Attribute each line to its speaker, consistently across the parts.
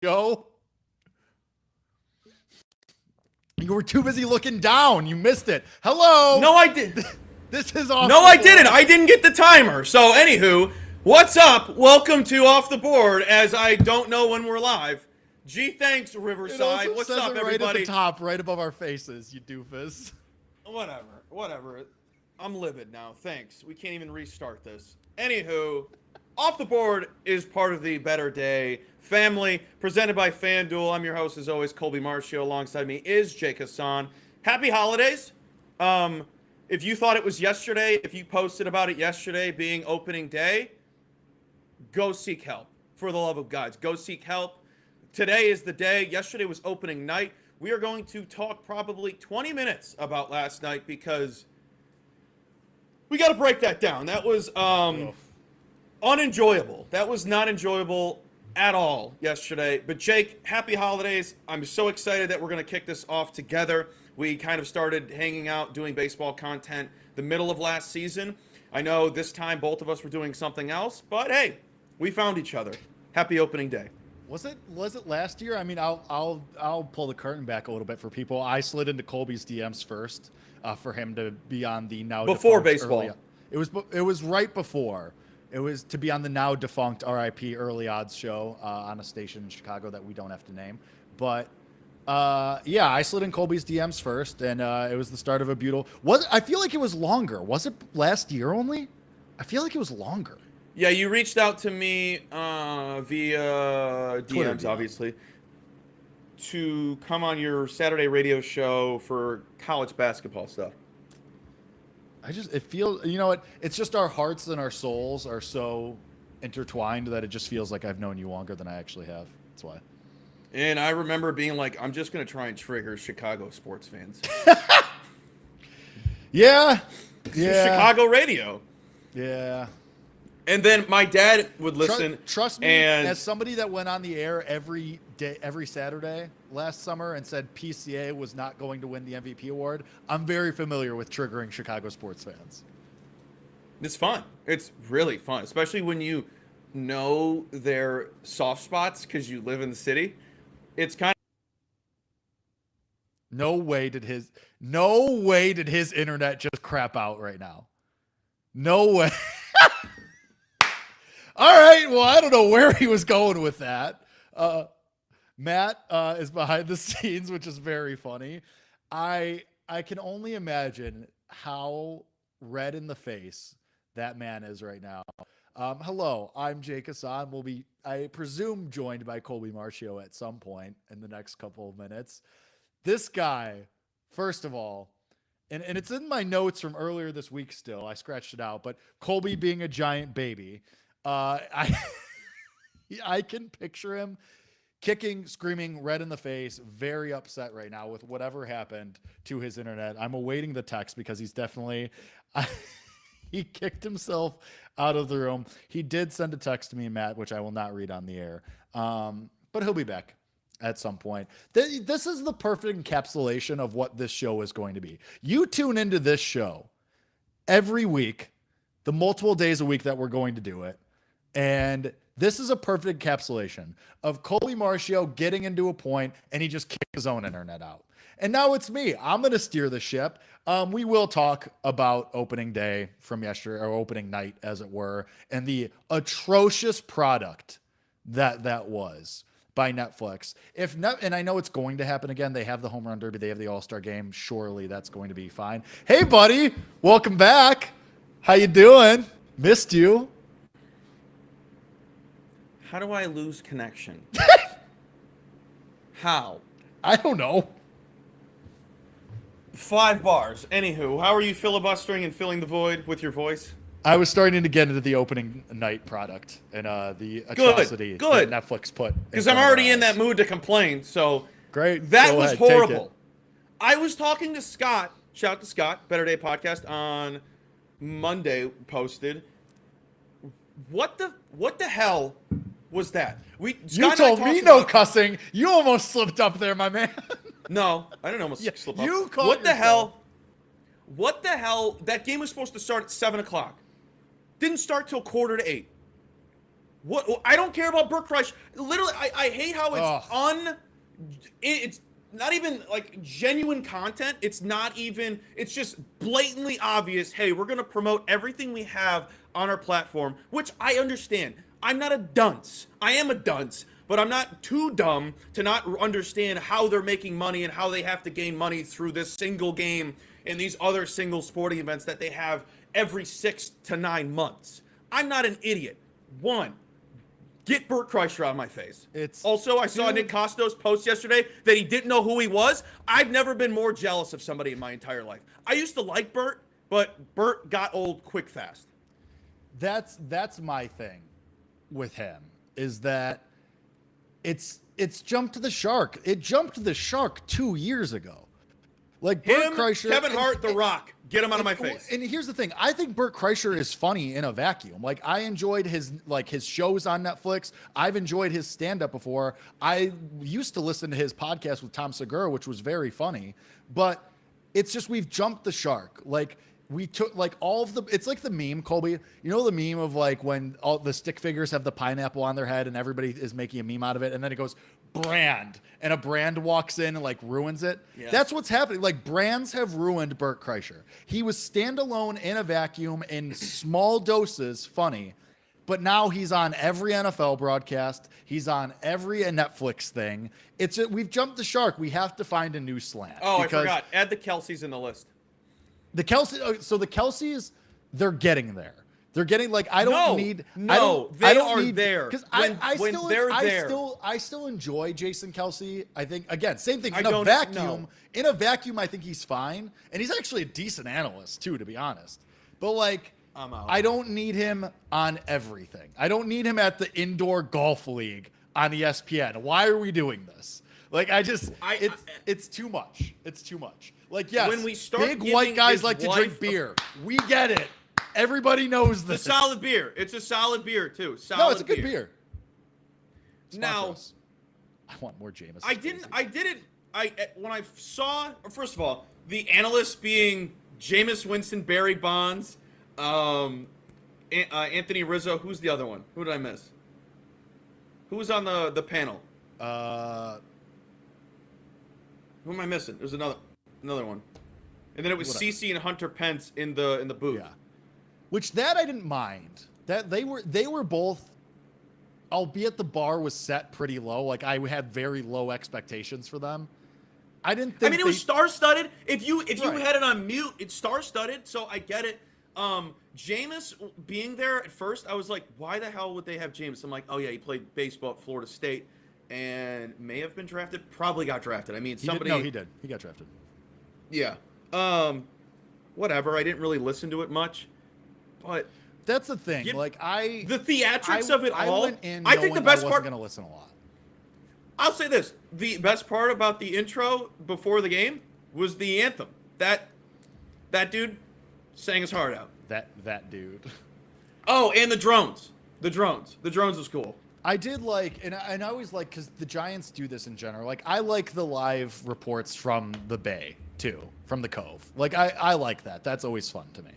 Speaker 1: Joe. You were too busy looking down. You missed it. Hello.
Speaker 2: No, I did.
Speaker 1: This is off.
Speaker 2: No, I didn't. I didn't get the timer. So, anywho, what's up? Welcome to Off the Board. As I don't know when we're live. Gee, thanks, Riverside. What's up, everybody?
Speaker 1: Right at the top, right above our faces. You doofus.
Speaker 2: Whatever. I'm livid now. Thanks. We can't even restart this. Anywho, Off the Board is part of the Better Day family, presented by FanDuel. I'm your host, as always, Colby Marcio. Alongside me is Jake Hassan. Happy holidays. If you thought it was yesterday, if you posted about it yesterday being opening day, go seek help. For the love of God, go seek help. Today is the day. Yesterday was opening night. We are going to talk probably 20 minutes about last night because we got to break that down. That was unenjoyable. That was not enjoyable at all yesterday. But Jake, happy holidays. I'm so excited that we're going to kick this off together. We kind of started hanging out, doing baseball content the middle of last season. I know this time both of us were doing something else, but hey, we found each other. Happy opening day.
Speaker 1: Was it last year? I mean, I'll pull the curtain back a little bit for people. I slid into Colby's DMs first for him to be on the now
Speaker 2: before baseball.
Speaker 1: It was right before. It was to be on the now defunct RIP Early Odds show on a station in Chicago that we don't have to name. But yeah, I slid in Colby's DMs first, and it was the start of a beautiful. I feel like it was longer. Was it last year only? I feel like it was longer.
Speaker 2: Yeah, you reached out to me via
Speaker 1: Twitter,
Speaker 2: DMs, obviously, to come on your Saturday radio show for college basketball stuff.
Speaker 1: It feels, you know what? It's just our hearts and our souls are so intertwined that it just feels like I've known you longer than I actually have. That's why.
Speaker 2: And I remember being like, I'm just going to try and trigger Chicago sports fans.
Speaker 1: Yeah.
Speaker 2: Chicago radio.
Speaker 1: Yeah.
Speaker 2: And then my dad would listen.
Speaker 1: Trust me, as somebody that went on the air every day, every Saturday last summer and said PCA was not going to win the MVP award, I'm very familiar with triggering Chicago sports fans.
Speaker 2: It's fun. It's really fun, especially when you know their soft spots because you live in the city. It's kind of.
Speaker 1: No way did his internet just crap out right now. No way. All right. Well, I don't know where he was going with that. Matt is behind the scenes, which is very funny. I can only imagine how red in the face that man is right now. Hello, I'm Jake Hassan. We'll be, I presume, joined by Colby Marcio at some point in the next couple of minutes. This guy, first of all, and it's in my notes from earlier this week still. I scratched it out, but Colby being a giant baby. I can picture him kicking, screaming, red in the face, very upset right now with whatever happened to his internet. I'm awaiting the text because he's definitely he kicked himself out of the room. He did send a text to me, Matt, which I will not read on the air. But he'll be back at some point. This is the perfect encapsulation of what this show is going to be. You tune into this show every week, the multiple days a week that we're going to do it. And this is a perfect encapsulation of Colby Marcio getting into a point and he just kicked his own internet out. And now it's me. I'm going to steer the ship. We will talk about opening day from yesterday, or opening night as it were, and the atrocious product that was by Netflix. And I know it's going to happen again. They have the home run derby. They have the All-Star game. Surely that's going to be fine. Hey, buddy. Welcome back. How you doing? Missed you.
Speaker 2: How do I lose connection? How?
Speaker 1: I don't know.
Speaker 2: 5 bars. Anywho, how are you filibustering and filling the void with your voice?
Speaker 1: I was starting to get into the opening night product and the atrocity that Netflix put.
Speaker 2: Because I'm already in that mood to complain. So
Speaker 1: great.
Speaker 2: That was horrible. I was talking to Scott. Shout out to Scott, Better Day Podcast on Monday posted. What the hell was that?
Speaker 1: You told me no cussing. You almost slipped up there, my man.
Speaker 2: No, I didn't almost slip up.
Speaker 1: You called
Speaker 2: What the
Speaker 1: yourself.
Speaker 2: hell? What the hell? That game was supposed to start at 7 o'clock. Didn't start till 7:45. What? I don't care about Bert Kreischer. Literally, I hate how it's
Speaker 1: Ugh.
Speaker 2: it's not even like genuine content. It's not even. It's just blatantly obvious. Hey, we're gonna promote everything we have on our platform, which I understand. I'm not a dunce. I am a dunce, but I'm not too dumb to not understand how they're making money and how they have to gain money through this single game and these other single sporting events that they have every 6 to 9 months. I'm not an idiot. One, get Bert Kreischer out of my face. Also, I saw Nick Costos post yesterday that he didn't know who he was. I've never been more jealous of somebody in my entire life. I used to like Bert, but Bert got old quick fast.
Speaker 1: That's my thing with him, is that it's jumped to the shark. It jumped to the shark 2 years ago. Like Bert Kreischer,
Speaker 2: Kevin Hart, The Rock, get him out of my face.
Speaker 1: And here's the thing: I think Bert Kreischer is funny in a vacuum. Like I enjoyed his shows on Netflix. I've enjoyed his stand-up before. I used to listen to his podcast with Tom Segura, which was very funny. But it's just we've jumped the shark. Like we took like all of the. It's like the meme, Colby. You know the meme of like when all the stick figures have the pineapple on their head and everybody is making a meme out of it, and then it goes brand, and a brand walks in and like ruins it. Yeah. That's what's happening. Like brands have ruined Bert Kreischer. He was standalone in a vacuum in small doses, funny, but now he's on every NFL broadcast. He's on every Netflix thing. We've jumped the shark. We have to find a new slant.
Speaker 2: Oh, I forgot. Add the Kelceys in the list.
Speaker 1: The Kelceys, they're getting there. They're getting like I don't need.
Speaker 2: They are there
Speaker 1: because I still enjoy Jason Kelce. I think again, same thing in a vacuum. In a vacuum, I think he's fine, and he's actually a decent analyst too, to be honest. But like, I don't need him on everything. I don't need him at the indoor golf league on ESPN. Why are we doing this? Like, it's too much. It's too much. Like, yes,
Speaker 2: when we start
Speaker 1: big white guys like to drink beer. We get it. Everybody knows this.
Speaker 2: It's a solid beer. It's a solid beer too.
Speaker 1: No, it's a good beer.
Speaker 2: Now,
Speaker 1: I want more Jameson.
Speaker 2: When I saw, first of all, the analysts being Jameis Winston, Barry Bonds, Anthony Rizzo. Who's the other one? Who did I miss? Who was on the panel? Who am I missing? There's another one. And then it was CeCe and Hunter Pence in the booth.
Speaker 1: Yeah. Which that I didn't mind. That they were both, albeit the bar was set pretty low. Like I had very low expectations for them. I didn't think.
Speaker 2: I mean, it was star-studded. If you had it on mute, it's star-studded. So I get it. Jameis being there at first, I was like, why the hell would they have Jameis? I'm like, oh yeah, he played baseball at Florida State and may have been drafted. Probably got drafted. I mean,
Speaker 1: he did. He got drafted.
Speaker 2: Yeah. Whatever. I didn't really listen to it much. But
Speaker 1: that's the thing.
Speaker 2: The
Speaker 1: theatrics
Speaker 2: of it all.
Speaker 1: I think the best part. I wasn't going to listen a lot.
Speaker 2: I'll say this: the best part about the intro before the game was the anthem. That dude sang his heart out.
Speaker 1: That dude.
Speaker 2: Oh, and the drones. The drones was cool.
Speaker 1: I did like, and I always like, because the Giants do this in general. Like I like the live reports from the Bay too, from the Cove. Like I like that. That's always fun to me.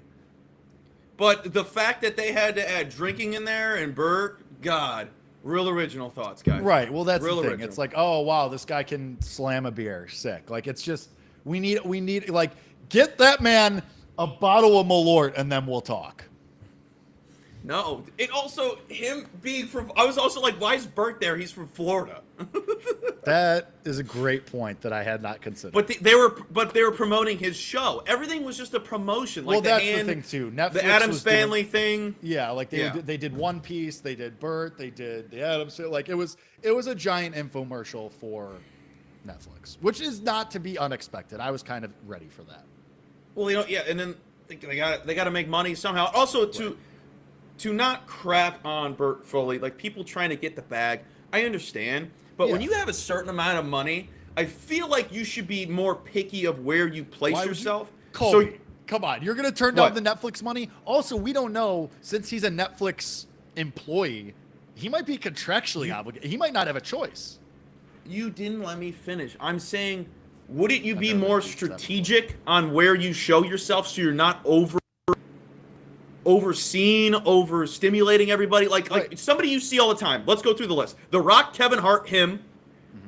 Speaker 2: But the fact that they had to add drinking in there and Bert, God, real original thoughts, guys.
Speaker 1: Right. Well, that's
Speaker 2: real
Speaker 1: the thing.
Speaker 2: Original.
Speaker 1: It's like, oh wow, this guy can slam a beer. Sick. Like it's just we need like get that man a bottle of Malort and then we'll talk.
Speaker 2: No, it also him being from. I was also like, why is Bert there? He's from Florida.
Speaker 1: That is a great point that I had not considered.
Speaker 2: But they were promoting his show. Everything was just a promotion. Like
Speaker 1: that's the thing too. Netflix,
Speaker 2: the Addams Family thing.
Speaker 1: Yeah, like they did One Piece, they did Bert, they did the Addams. Like it was a giant infomercial for Netflix, which is not to be unexpected. I was kind of ready for that.
Speaker 2: Well, and then they got to make money somehow. Also to not crap on Bert fully, like people trying to get the bag. I understand. But when you have a certain amount of money, I feel like you should be more picky of where you place yourself.
Speaker 1: Colby, come on. You're going to turn down the Netflix money? Also, we don't know, since he's a Netflix employee, he might be contractually obligated. He might not have a choice.
Speaker 2: You didn't let me finish. I'm saying, wouldn't you be more strategic on where you show yourself so you're not overseeing, overstimulating everybody. Like somebody you see all the time. Let's go through the list. The Rock, Kevin Hart, him,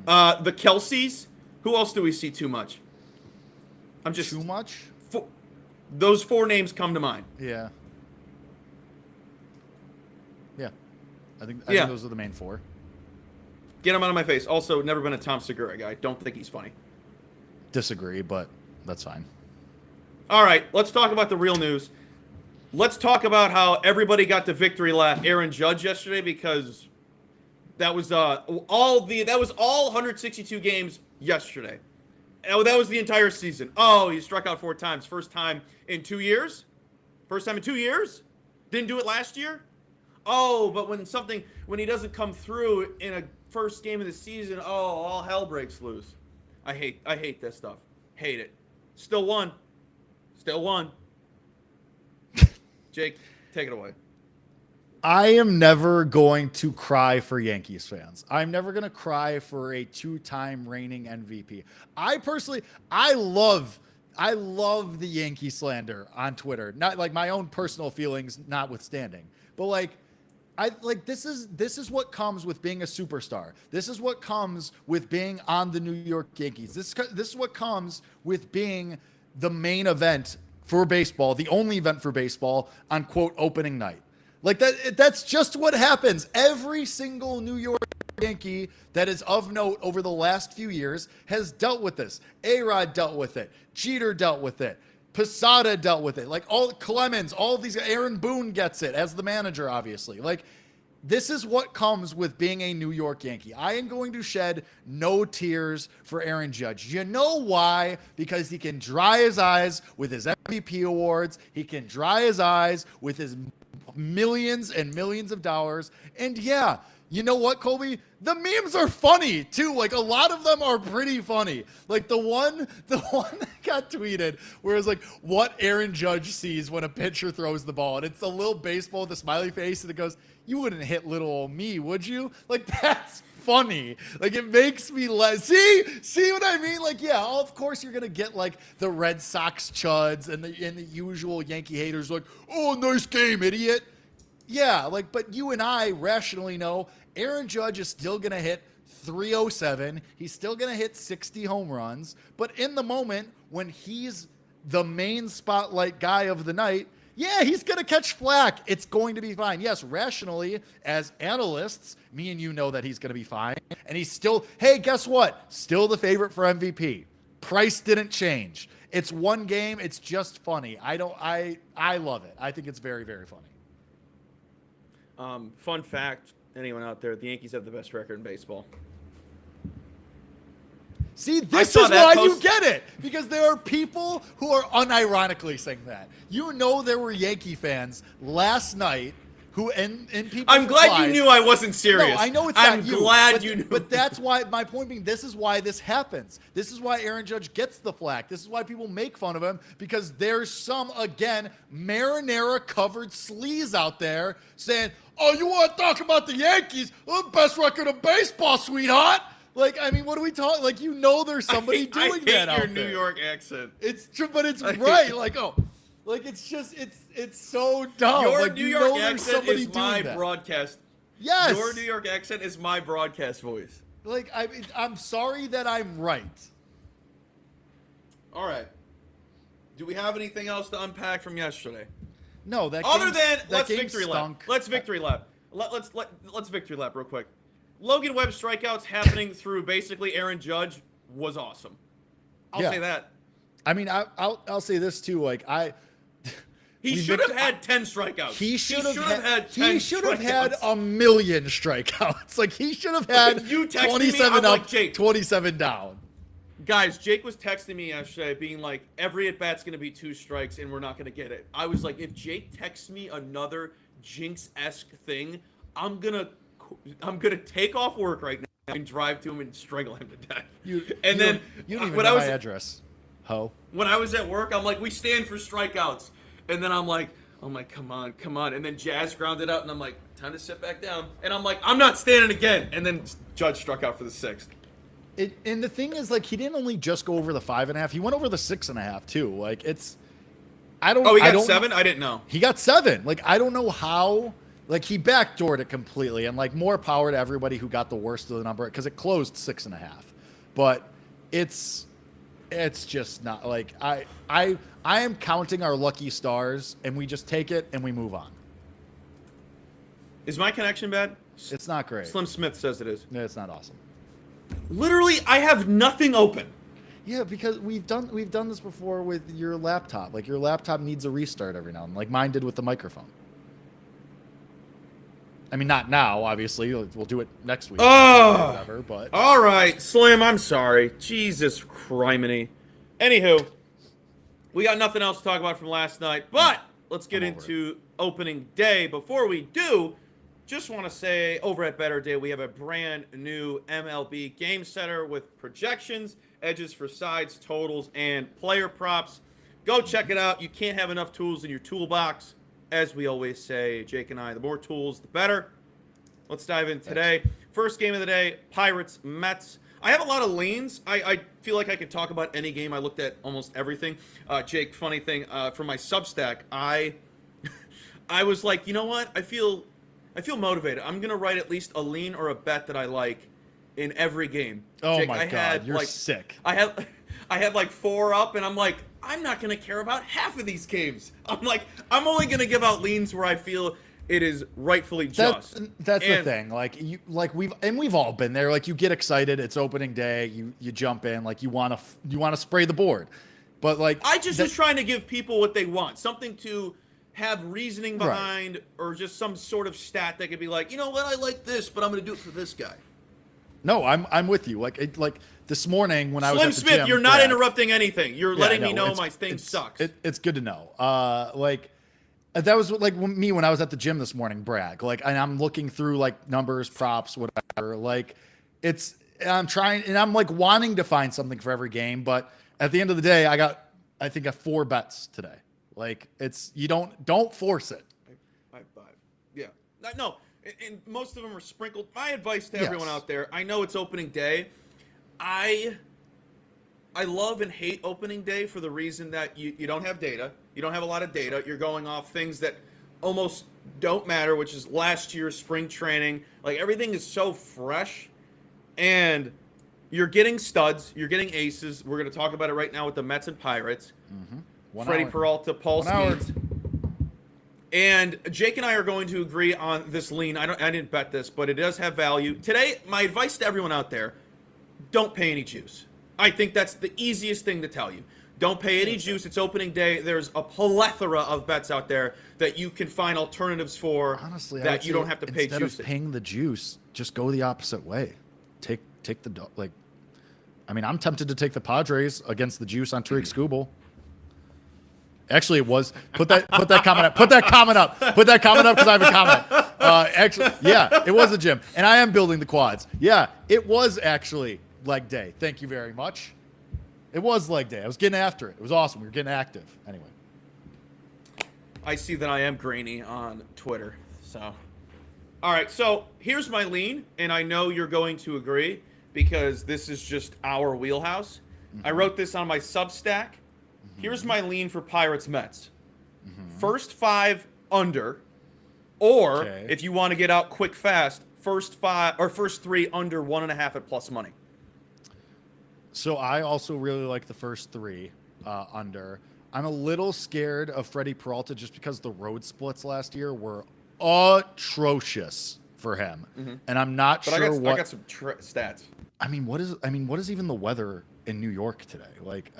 Speaker 2: the Kelseys. Who else do we see too much? I'm just
Speaker 1: Too much?
Speaker 2: Those 4 names come to mind.
Speaker 1: Yeah. Yeah. I think those are the main 4.
Speaker 2: Get him out of my face. Also, never been a Tom Segura guy. Don't think he's funny.
Speaker 1: Disagree, but that's fine.
Speaker 2: All right, let's talk about the real news. Let's talk about how everybody got the victory lap Aaron Judge yesterday, because that was all 162 games yesterday. Oh, that was the entire season. Oh, he struck out 4 times. First time in 2 years? First time in 2 years? Didn't do it last year? Oh, but when he doesn't come through in a first game of the season, all hell breaks loose. I hate this stuff. Hate it. Still won. Jake, take it away.
Speaker 1: I am never going to cry for Yankees fans. I'm never going to cry for a 2-time reigning MVP. I love the Yankee slander on Twitter. Not like my own personal feelings notwithstanding, but this is what comes with being a superstar. This is what comes with being on the New York Yankees. This is what comes with being the main event for baseball, the only event for baseball on quote opening night. Like that's just what happens. Every single New York Yankee that is of note over the last few years has dealt with this. A-Rod dealt with it. Jeter dealt with it. Posada dealt with it. Like all Clemens, all of these, Aaron Boone gets it as the manager, obviously. Like this is what comes with being a New York Yankee. I am going to shed no tears for Aaron Judge. You know why? Because he can dry his eyes with his MVP awards. He can dry his eyes with his millions and millions of dollars. And yeah, you know what, Colby? The memes are funny too. Like a lot of them are pretty funny. Like the one that got tweeted where it's like what Aaron Judge sees when a pitcher throws the ball. And it's a little baseball with a smiley face and it goes, "You wouldn't hit little old me, would you?" Like that's funny. Like it makes me see what I mean? Like, yeah, of course you're gonna get like the Red Sox chuds and the usual Yankee haters like, "Oh, nice game, idiot." Yeah, like, but you and I rationally know Aaron Judge is still gonna hit 307. He's still gonna hit 60 home runs. But in the moment when he's the main spotlight guy of the night, yeah, he's going to catch flack. It's going to be fine. Yes, rationally, as analysts, me and you know that he's going to be fine. And he's still, hey, guess what? Still the favorite for MVP. Price didn't change. It's one game. It's just funny. I love it. I think it's very, very funny.
Speaker 2: Fun fact, anyone out there, the Yankees have the best record in baseball.
Speaker 1: See, this is why you get it. Because there are people who are unironically saying that. You know there were Yankee fans last night who, and people.
Speaker 2: I'm glad you knew I wasn't serious.
Speaker 1: No, I know it's
Speaker 2: I'm
Speaker 1: not you.
Speaker 2: glad you knew.
Speaker 1: But that's why, my point being, this is why this happens. This is why Aaron Judge gets the flack. This is why people make fun of him. Because there's some, again, marinara-covered sleaze out there saying, "Oh, you want to talk about the Yankees? Oh, best record of baseball, sweetheart." Like, I mean, what are we talking? Like, you know, there's somebody doing that out there.
Speaker 2: I hate your New York accent.
Speaker 1: It's true, but it's right. Like, like it's just, it's so dumb.
Speaker 2: Your
Speaker 1: like,
Speaker 2: New York accent is my broadcast.
Speaker 1: Yes.
Speaker 2: Your New York accent is my broadcast voice.
Speaker 1: Like, I'm sorry that I'm right.
Speaker 2: All right. Do we have anything else to unpack from yesterday?
Speaker 1: No, that
Speaker 2: other
Speaker 1: game,
Speaker 2: than
Speaker 1: that
Speaker 2: let's
Speaker 1: game
Speaker 2: victory
Speaker 1: stunk.
Speaker 2: lap. Let's victory lap. Let's victory lap real quick. Logan Webb strikeouts happening through basically Aaron Judge was awesome. I'll say that.
Speaker 1: I mean, I'll say this too. Like
Speaker 2: he should have had 10 strikeouts.
Speaker 1: He should have had
Speaker 2: 10
Speaker 1: he should have had
Speaker 2: strikeouts.
Speaker 1: a million strikeouts. Like he should have had
Speaker 2: You texted me,
Speaker 1: 27
Speaker 2: I'm
Speaker 1: up,
Speaker 2: like, Jake.
Speaker 1: 27 down.
Speaker 2: Guys, Jake was texting me yesterday being like, every at-bat's going to be 2 strikes and we're not going to get it. I was like, if Jake texts me another Jinx-esque thing, I'm gonna take off work right now and drive to him and strangle him to death.
Speaker 1: You don't even know my address. Ho.
Speaker 2: When I was at work, I'm like, we stand for strikeouts. And then I'm like, come on. And then Jazz grounded out, and I'm like, time to sit back down. And I'm like, I'm not standing again. And then Judge struck out for the 6th.
Speaker 1: And the thing is, like, he didn't only just go over the 5.5. He went over the 6.5 too. Like, I don't.
Speaker 2: Oh, he
Speaker 1: I
Speaker 2: got
Speaker 1: don't
Speaker 2: 7?
Speaker 1: know.
Speaker 2: I didn't know.
Speaker 1: He got 7. Like, I don't know how. Like, he backdoored it completely, and like, more power to everybody who got the worst of the number because it closed 6.5. But it's just not like I am counting our lucky stars, and we just take it and we move on.
Speaker 2: Is my connection bad?
Speaker 1: It's not great.
Speaker 2: Slim Smith says it is.
Speaker 1: No, it's not awesome.
Speaker 2: Literally, I have nothing open.
Speaker 1: Yeah, because we've done this before with your laptop. Like, your laptop needs a restart every now and then, like mine did with the microphone. I mean, not now, obviously. We'll do it next week.
Speaker 2: Oh,
Speaker 1: whatever. But
Speaker 2: all right, Slim. I'm sorry. Jesus criminy. Anywho, we got nothing else to talk about from last night, but let's get into opening day. Before we do, just want to say over at Better Day, we have a brand new MLB game center with projections, edges for sides, totals, and player props. Go check it out. You can't have enough tools in your toolbox. As we always say, Jake and I, the more tools, the better. Let's dive in today. First game of the day, Pirates, Mets. I have a lot of leans. I feel like I could talk about any game. I looked at almost everything. Jake, funny thing, for my Substack, I was like, you know what? I feel motivated. I'm going to write at least a lean or a bet that I like in every game.
Speaker 1: Oh,
Speaker 2: Jake,
Speaker 1: my God, you're sick.
Speaker 2: I had like 4 up, and I'm like, I'm not going to care about half of these games. I'm like, I'm only going to give out leans where I feel it is rightfully just.
Speaker 1: That's the thing. Like, we've all been there. Like, you get excited. It's opening day. You jump in. Like, you want to spray the board. But like,
Speaker 2: I just was trying to give people what they want, something to have reasoning behind, or just some sort of stat that could be like, you know what, I like this, but I'm going to do it for this guy.
Speaker 1: No, I'm with you. Like this morning when I was at the
Speaker 2: Slim Smith,
Speaker 1: gym,
Speaker 2: you're not interrupting anything. You're letting me know my thing sucks.
Speaker 1: It's good to know. Like, that was like me when I was at the gym this morning, brag. Like, and I'm looking through like numbers, props, whatever. Like, I'm trying, and I'm like wanting to find something for every game. But at the end of the day, I think I 4 bets today. Like, you don't force it.
Speaker 2: I have 5. Yeah. No. And most of them are sprinkled. My advice to everyone out there, I know it's opening day. I love and hate opening day for the reason that you don't have data. You don't have a lot of data. You're going off things that almost don't matter, which is last year's spring training. Like, everything is so fresh. And you're getting studs. You're getting aces. We're going to talk about it right now with the Mets and Pirates.
Speaker 1: Mm-hmm.
Speaker 2: Freddie Peralta, Paul Skeens. And Jake and I are going to agree on this lean. I didn't bet this, but it does have value. Today, my advice to everyone out there, don't pay any juice. I think that's the easiest thing to tell you. Don't pay any juice. It's opening day. There's a plethora of bets out there that you can find alternatives for.
Speaker 1: Honestly,
Speaker 2: that you don't have to pay
Speaker 1: instead
Speaker 2: juice.
Speaker 1: of paying the juice, just go the opposite way. Take the like. I mean, I'm tempted to take the Padres against the juice on Tariq Skubal. Actually, it was put that comment up. Put that comment up because I have a comment. Actually, yeah, it was a gym, and I am building the quads. Yeah, it was actually leg day. Thank you very much. It was leg day. I was getting after it. It was awesome. We were getting active. Anyway,
Speaker 2: I see that I am grainy on Twitter. So, all right. So here's my lean, and I know you're going to agree because this is just our wheelhouse. I wrote this on my Substack. Here's my lean for Pirates Mets. First 5 under, or if you want to get out quick fast, first 3 under 1.5 at plus money.
Speaker 1: So I also really like the first 3 under. I'm a little scared of Freddie Peralta just because the road splits last year were atrocious for him, and I'm not sure
Speaker 2: I
Speaker 1: what.
Speaker 2: I got some stats.
Speaker 1: I mean, what is even the weather in New York today? Like,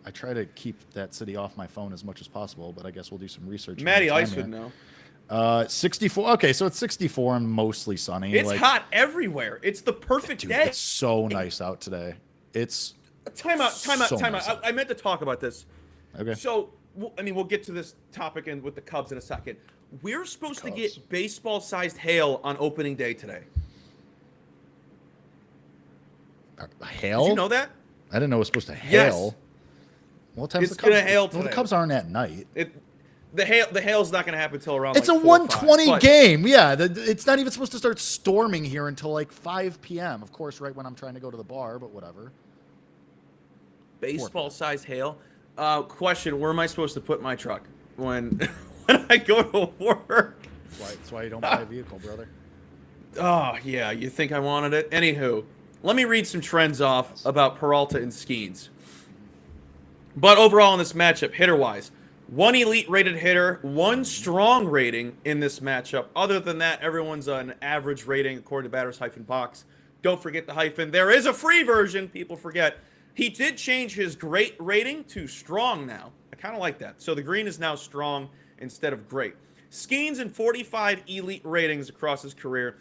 Speaker 1: I try to keep that city off my phone as much as possible, but I guess we'll do some research.
Speaker 2: Matty Ice would know.
Speaker 1: 64. Okay, so it's 64 and mostly sunny.
Speaker 2: It's hot everywhere. It's the perfect day.
Speaker 1: It's so nice out today. It's
Speaker 2: time out.
Speaker 1: Nice
Speaker 2: I meant to talk about this.
Speaker 1: Okay.
Speaker 2: So, we'll get to this topic and with the Cubs in a second. We're supposed to get baseball-sized hail on opening day today.
Speaker 1: Hail?
Speaker 2: Did you know that?
Speaker 1: I didn't know it was supposed to hail.
Speaker 2: Yes.
Speaker 1: What time's
Speaker 2: It's
Speaker 1: the Cubs?
Speaker 2: gonna hail
Speaker 1: Well, the
Speaker 2: today.
Speaker 1: Cubs aren't at night.
Speaker 2: The hail's not going to happen until around.
Speaker 1: It's
Speaker 2: like
Speaker 1: a
Speaker 2: 4 or 5,
Speaker 1: 1:20
Speaker 2: but
Speaker 1: game. Yeah, it's not even supposed to start storming here until like 5 p.m. Of course, right when I'm trying to go to the bar, but whatever.
Speaker 2: Baseball-sized hail. Question: where am I supposed to put my truck when when I go to work?
Speaker 1: That's why you don't buy a vehicle, brother.
Speaker 2: Oh yeah, you think I wanted it? Anywho, let me read some trends off about Peralta and Skeens. But overall in this matchup, hitter-wise, one elite rated hitter, one strong rating in this matchup. Other than that, everyone's an average rating according to Batters-Box. Don't forget the hyphen. There is a free version. People forget. He did change his great rating to strong now. I kind of like that. So the green is now strong instead of great. Skeens in 45 elite ratings across his career.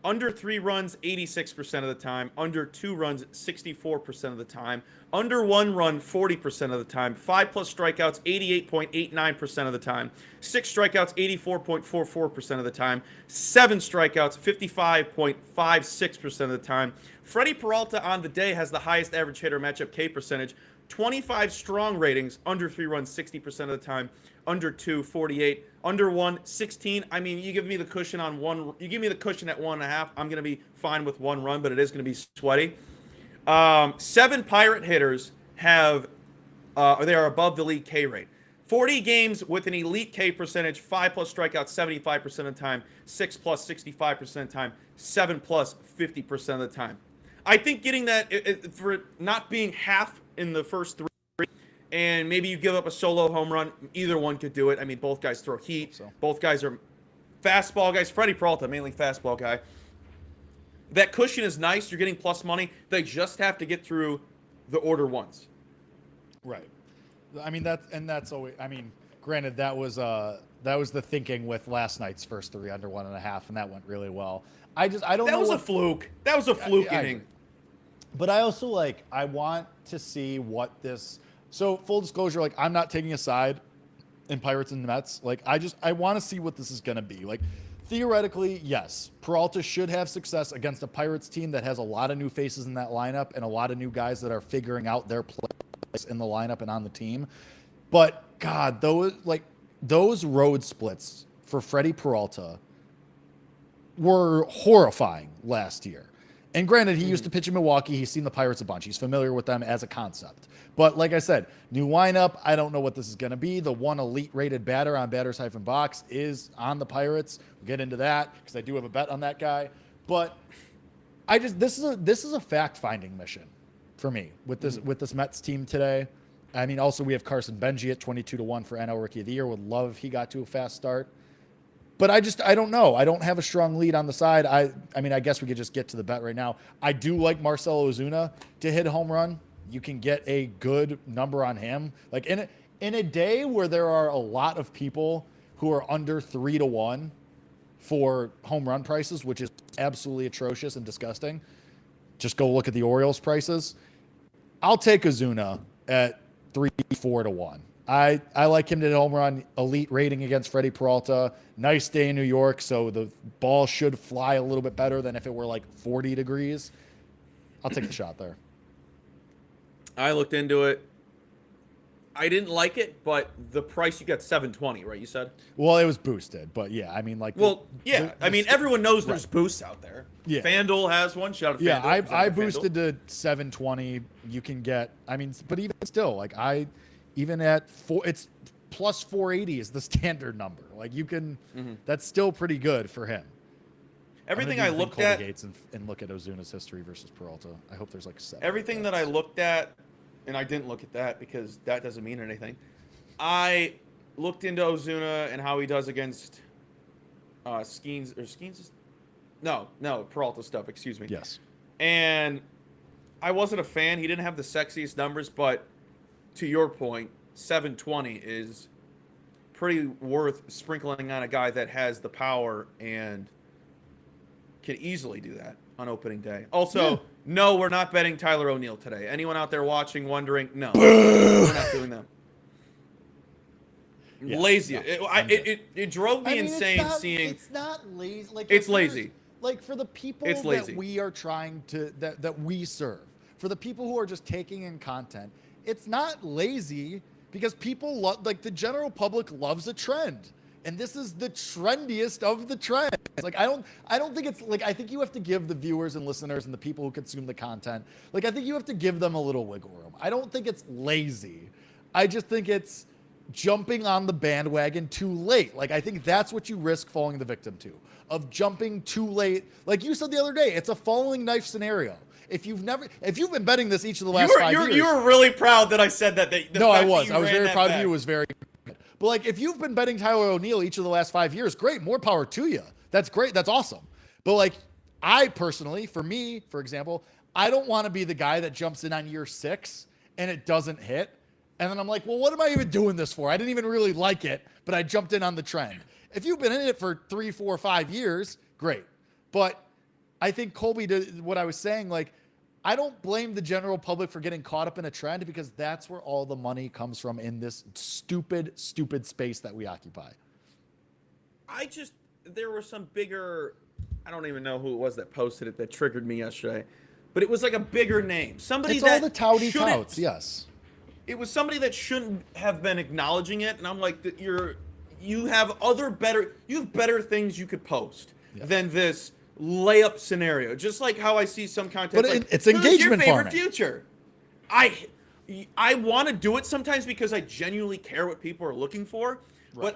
Speaker 2: Under 3 runs, 86% of the time. Under 2 runs, 64% of the time. Under 1 run, 40% of the time. 5+ strikeouts, 88.89% of the time. 6 strikeouts, 84.44% of the time. 7 strikeouts, 55.56% of the time. Freddie Peralta on the day has the highest average hitter matchup K percentage. 25 strong ratings, under 3 runs, 60% of the time. Under 2, 48. Under 1, 16. I mean, you give me the cushion on 1. You give me the cushion at 1.5. I'm going to be fine with 1 run, but it is going to be sweaty. 7 Pirate hitters have, they are above the league K rate. 40 games with an elite K percentage, 5+ strikeouts 75% of the time, 6+ 65% of the time, 7+ 50% of the time. I think getting that, for not being half in the first 3, and maybe you give up a solo home run. Either one could do it. I mean, both guys throw heat.
Speaker 1: So.
Speaker 2: Both guys are fastball guys. Freddie Peralta, mainly fastball guy. That cushion is nice. You're getting plus money. They just have to get through the order once.
Speaker 1: Right. I mean, that's always. I mean, granted, that was the thinking with last night's first 3 under 1.5, and that went really well. I don't know.
Speaker 2: That was a fluke. That was a fluke inning.
Speaker 1: But I also I want to see what this. So full disclosure, I'm not taking a side in Pirates and Mets. I want to see what this is going to be. Theoretically, yes, Peralta should have success against a Pirates team that has a lot of new faces in that lineup and a lot of new guys that are figuring out their place in the lineup and on the team. But God, those road splits for Freddie Peralta were horrifying last year. And granted, he used to pitch in Milwaukee. He's seen the Pirates a bunch. He's familiar with them as a concept. But like I said, new lineup. I don't know what this is going to be. The one elite rated batter on Batters-Box is on the Pirates. We'll get into that because I do have a bet on that guy. But this is a fact finding mission for me with this Mets team today. I mean, also we have Carson Benji at 22-1 for NL Rookie of the Year. Would love if he got to a fast start. But I don't know. I don't have a strong lead on the side. I mean, I guess we could just get to the bet right now. I do like Marcell Ozuna to hit a home run. You can get a good number on him. In a day where there are a lot of people who are under 3-1 for home run prices, which is absolutely atrocious and disgusting. Just go look at the Orioles prices. I'll take Ozuna at 3-4-1. I like him to hit a home run, elite rating against Freddie Peralta. Nice day in New York, so the ball should fly a little bit better than if it were 40 degrees. I'll take the shot there.
Speaker 2: I looked into it. I didn't like it, but the price, you got $720, right? You said.
Speaker 1: Well, it was boosted, but yeah, I mean,
Speaker 2: everyone knows there's boosts out there.
Speaker 1: Yeah,
Speaker 2: FanDuel has one. Shout out to
Speaker 1: FanDuel.
Speaker 2: FanDuel.
Speaker 1: I boosted to $720. You can get. I mean, but even still, even at it's plus 480 is the standard number. You can. That's still pretty good for him.
Speaker 2: Everything I looked at
Speaker 1: and look at Ozuna's history versus Peralta. I hope there's 7.
Speaker 2: Everything that I looked at, and I didn't look at that because that doesn't mean anything. I looked into Ozuna and how he does against Skeens. No, Peralta stuff. Excuse me.
Speaker 1: Yes.
Speaker 2: And I wasn't a fan. He didn't have the sexiest numbers, but to your point, 720 is pretty worth sprinkling on a guy that has the power and can easily do that on opening day. Also, no, we're not betting Tyler O'Neill today. Anyone out there watching wondering, no, we're not doing that. Yeah, lazy. No, it drove me insane seeing.
Speaker 1: It's not lazy.
Speaker 2: It's lazy.
Speaker 1: For the people that we are trying to that we serve, for the people who are just taking in content, it's not lazy because people love. The general public loves a trend. And this is the trendiest of the trends. I don't think it's I think you have to give the viewers and listeners and the people who consume the content, I think you have to give them a little wiggle room. I don't think it's lazy. I just think it's jumping on the bandwagon too late. Like, I think that's what you risk falling the victim to, of jumping too late. Like you said the other day, it's a falling knife scenario. If you've been betting this each of the last 5 years.
Speaker 2: You were really proud that I said that.
Speaker 1: No, I was. I was very proud of you. It was very good. But like, if you've been betting Tyler O'Neill each of the last 5 years, great, more power to you. That's great. That's awesome. But like, I personally, for me, for example, I don't want to be the guy that jumps in on year 6 and it doesn't hit. And then I'm like, well, what am I even doing this for? I didn't even really like it, but I jumped in on the trend. If you've been in it for 3, 4, 5 years, great. But I think Colby did what I was saying. Like, I don't blame the general public for getting caught up in a trend, because that's where all the money comes from in this stupid, stupid space that we occupy.
Speaker 2: There were some bigger, I don't even know who it was that posted it that triggered me yesterday, but it was like a bigger name. Somebody
Speaker 1: It's
Speaker 2: that
Speaker 1: all the touty
Speaker 2: shouldn't-
Speaker 1: touts, yes.
Speaker 2: It was somebody that shouldn't have been acknowledging it, and I'm like, you have better things you could post than this layup scenario. Just like how I see some content.
Speaker 1: But
Speaker 2: like,
Speaker 1: it's
Speaker 2: who's
Speaker 1: engagement
Speaker 2: your favorite
Speaker 1: farming.
Speaker 2: future? I want to do it sometimes because I genuinely care what people are looking for.
Speaker 1: Right.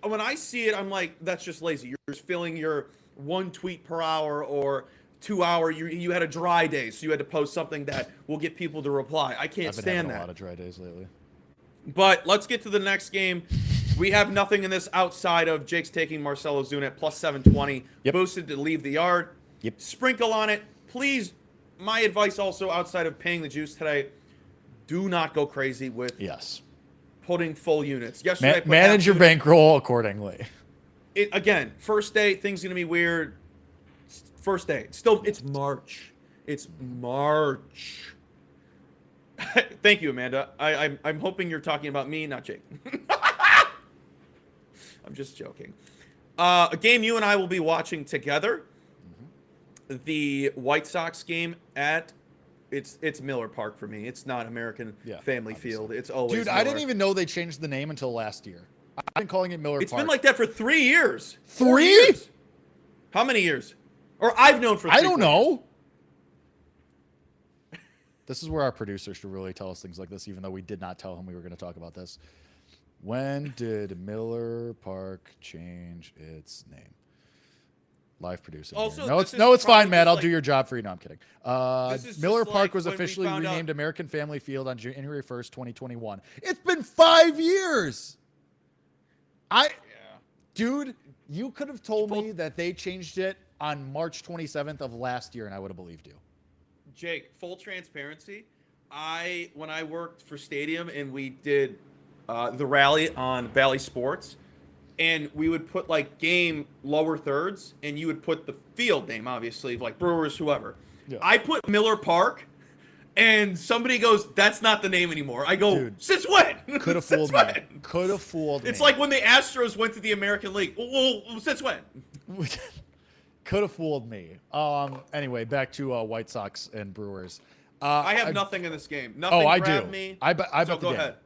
Speaker 2: But when I see it, I'm like, that's just lazy. You're just filling your 1 tweet per hour or 2 hour. You had a dry day, so you had to post something that will get people to reply. I can't
Speaker 1: I've been
Speaker 2: stand
Speaker 1: having
Speaker 2: that.
Speaker 1: a lot of dry days lately.
Speaker 2: But let's get to the next game. We have nothing in this outside of Jake's taking Marcelo Zuna at plus 720.
Speaker 1: Yep.
Speaker 2: Boosted to leave the yard.
Speaker 1: Yep.
Speaker 2: Sprinkle on it. Please, my advice also outside of paying the juice today, do not go crazy with
Speaker 1: Yes.
Speaker 2: putting full units. Yesterday, I put
Speaker 1: Manage
Speaker 2: half
Speaker 1: your
Speaker 2: unit.
Speaker 1: bankroll accordingly.
Speaker 2: Again, first day, things going to be weird. First day. It's March. It's March. Thank you, Amanda. I'm hoping you're talking about me, not Jake. I'm just joking. A game you and I will be watching together. The White Sox game at it's Miller Park for me. It's not American Family
Speaker 1: obviously.
Speaker 2: Field. It's always
Speaker 1: Dude,
Speaker 2: Miller.
Speaker 1: I didn't even know they changed the name until last year. I've been calling it Miller
Speaker 2: It's
Speaker 1: Park.
Speaker 2: been like that for 3 years.
Speaker 1: 3
Speaker 2: 4 years. How many years? Or I've known for 3
Speaker 1: I don't
Speaker 2: 4 years.
Speaker 1: know. This is where our producer should really tell us things like this, even though we did not tell him we were going to talk about this. When did Miller Park change its name? Live producing.
Speaker 2: Also,
Speaker 1: here.
Speaker 2: this is
Speaker 1: No, it's fine,
Speaker 2: probably
Speaker 1: Matt.
Speaker 2: just
Speaker 1: I'll
Speaker 2: like-
Speaker 1: do your job for you. No, I'm kidding.
Speaker 2: This is
Speaker 1: Miller
Speaker 2: just
Speaker 1: Park
Speaker 2: like
Speaker 1: was
Speaker 2: when we
Speaker 1: officially
Speaker 2: found out-
Speaker 1: renamed American Family Field on January 1st, 2021. It's been 5 years. Dude, you could have told me that they changed it on March 27th of last year, and I would have believed you.
Speaker 2: Jake, full transparency. When I worked for Stadium and we did the rally on Bally Sports, and we would put like game lower thirds, and you would put the field name, obviously, like Brewers, whoever.
Speaker 1: Yeah.
Speaker 2: I put Miller Park, and somebody goes, "That's not the name anymore." I go,
Speaker 1: Dude,
Speaker 2: "Since when?"
Speaker 1: Could have
Speaker 2: Since
Speaker 1: fooled me.
Speaker 2: when?
Speaker 1: Could have fooled me.
Speaker 2: It's like when the Astros went to the American League. Well, since when?
Speaker 1: Could have fooled me. Anyway, back to White Sox and Brewers.
Speaker 2: I have nothing in this game. Nothing
Speaker 1: I
Speaker 2: grabbed
Speaker 1: do.
Speaker 2: me.
Speaker 1: I bet
Speaker 2: So
Speaker 1: the
Speaker 2: go
Speaker 1: game.
Speaker 2: ahead.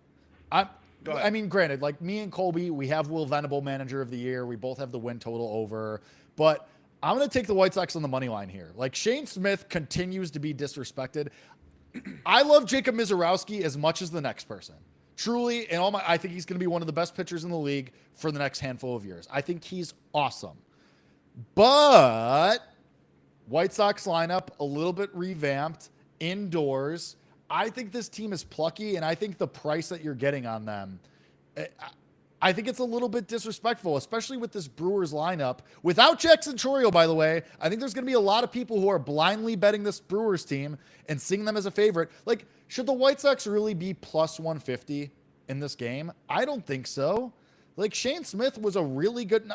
Speaker 2: Go ahead.
Speaker 1: I mean, granted, like me and Colby, we have Will Venable Manager of the Year. We both have the win total over. But I'm going to take the White Sox on the money line here. Like, Shane Smith continues to be disrespected. I love Jacob Mizorowski as much as the next person. Truly, I think he's going to be one of the best pitchers in the league for the next handful of years. I think he's awesome. But White Sox lineup, a little bit revamped, indoors. I think this team is plucky, and I think the price that you're getting on them, I think it's a little bit disrespectful, especially with this Brewers lineup. Without Jackson Chourio, by the way, I think there's going to be a lot of people who are blindly betting this Brewers team and seeing them as a favorite. Like, should the White Sox really be plus 150 in this game? I don't think so. Like, Shane Smith was a really good...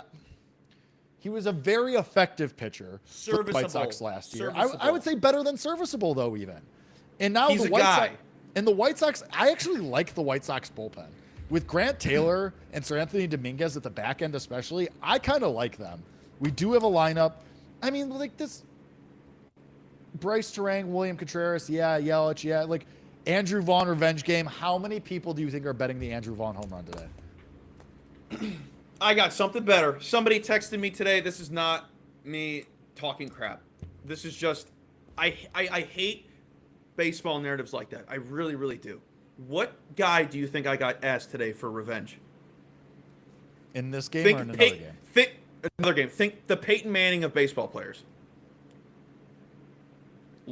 Speaker 1: He was a very effective pitcher for the White Sox last year. I would say better than serviceable, though, even. And now
Speaker 2: He's
Speaker 1: the
Speaker 2: a
Speaker 1: White
Speaker 2: guy.
Speaker 1: Sox... And the White Sox, I actually like the White Sox bullpen. With Grant Taylor and Sir Anthony Dominguez at the back end especially, I kind of like them. We do have a lineup. I mean, like this Bryce Terang, William Contreras, Yelich, like Andrew Vaughn revenge game. How many people do you think are betting the Andrew Vaughn home run today?
Speaker 2: I got something better. Somebody texted me today. This is not me talking crap. This is just I hate baseball narratives like that. I really, really do. What guy do you think I got asked today for revenge?
Speaker 1: In this game
Speaker 2: Think
Speaker 1: or in another
Speaker 2: Pey-
Speaker 1: game?
Speaker 2: Think another game. Think the Peyton Manning of baseball players.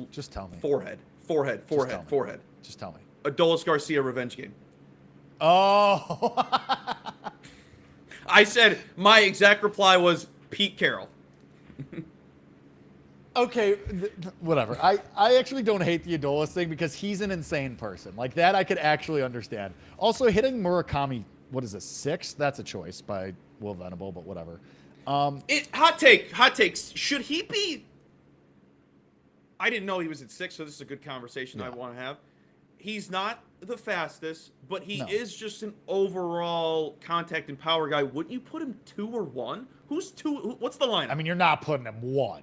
Speaker 1: Just tell me.
Speaker 2: Forehead.
Speaker 1: tell me.
Speaker 2: Forehead.
Speaker 1: Just tell me.
Speaker 2: Adolis Garcia revenge game.
Speaker 1: Oh.
Speaker 2: I said my exact reply was Pete Carroll.
Speaker 1: Okay, whatever. I actually don't hate the Adolis thing because he's an insane person. Like that I could actually understand. Also, hitting Murakami, what is this, 6? That's a choice by Will Venable, but whatever.
Speaker 2: Hot takes. Should he be? I didn't know he was at 6, so this is a good conversation I want to have. He's not the fastest, but he is just an overall contact and power guy. Wouldn't you put him 2 or 1? Who's 2? What's the lineup?
Speaker 1: I mean, you're not putting him 1.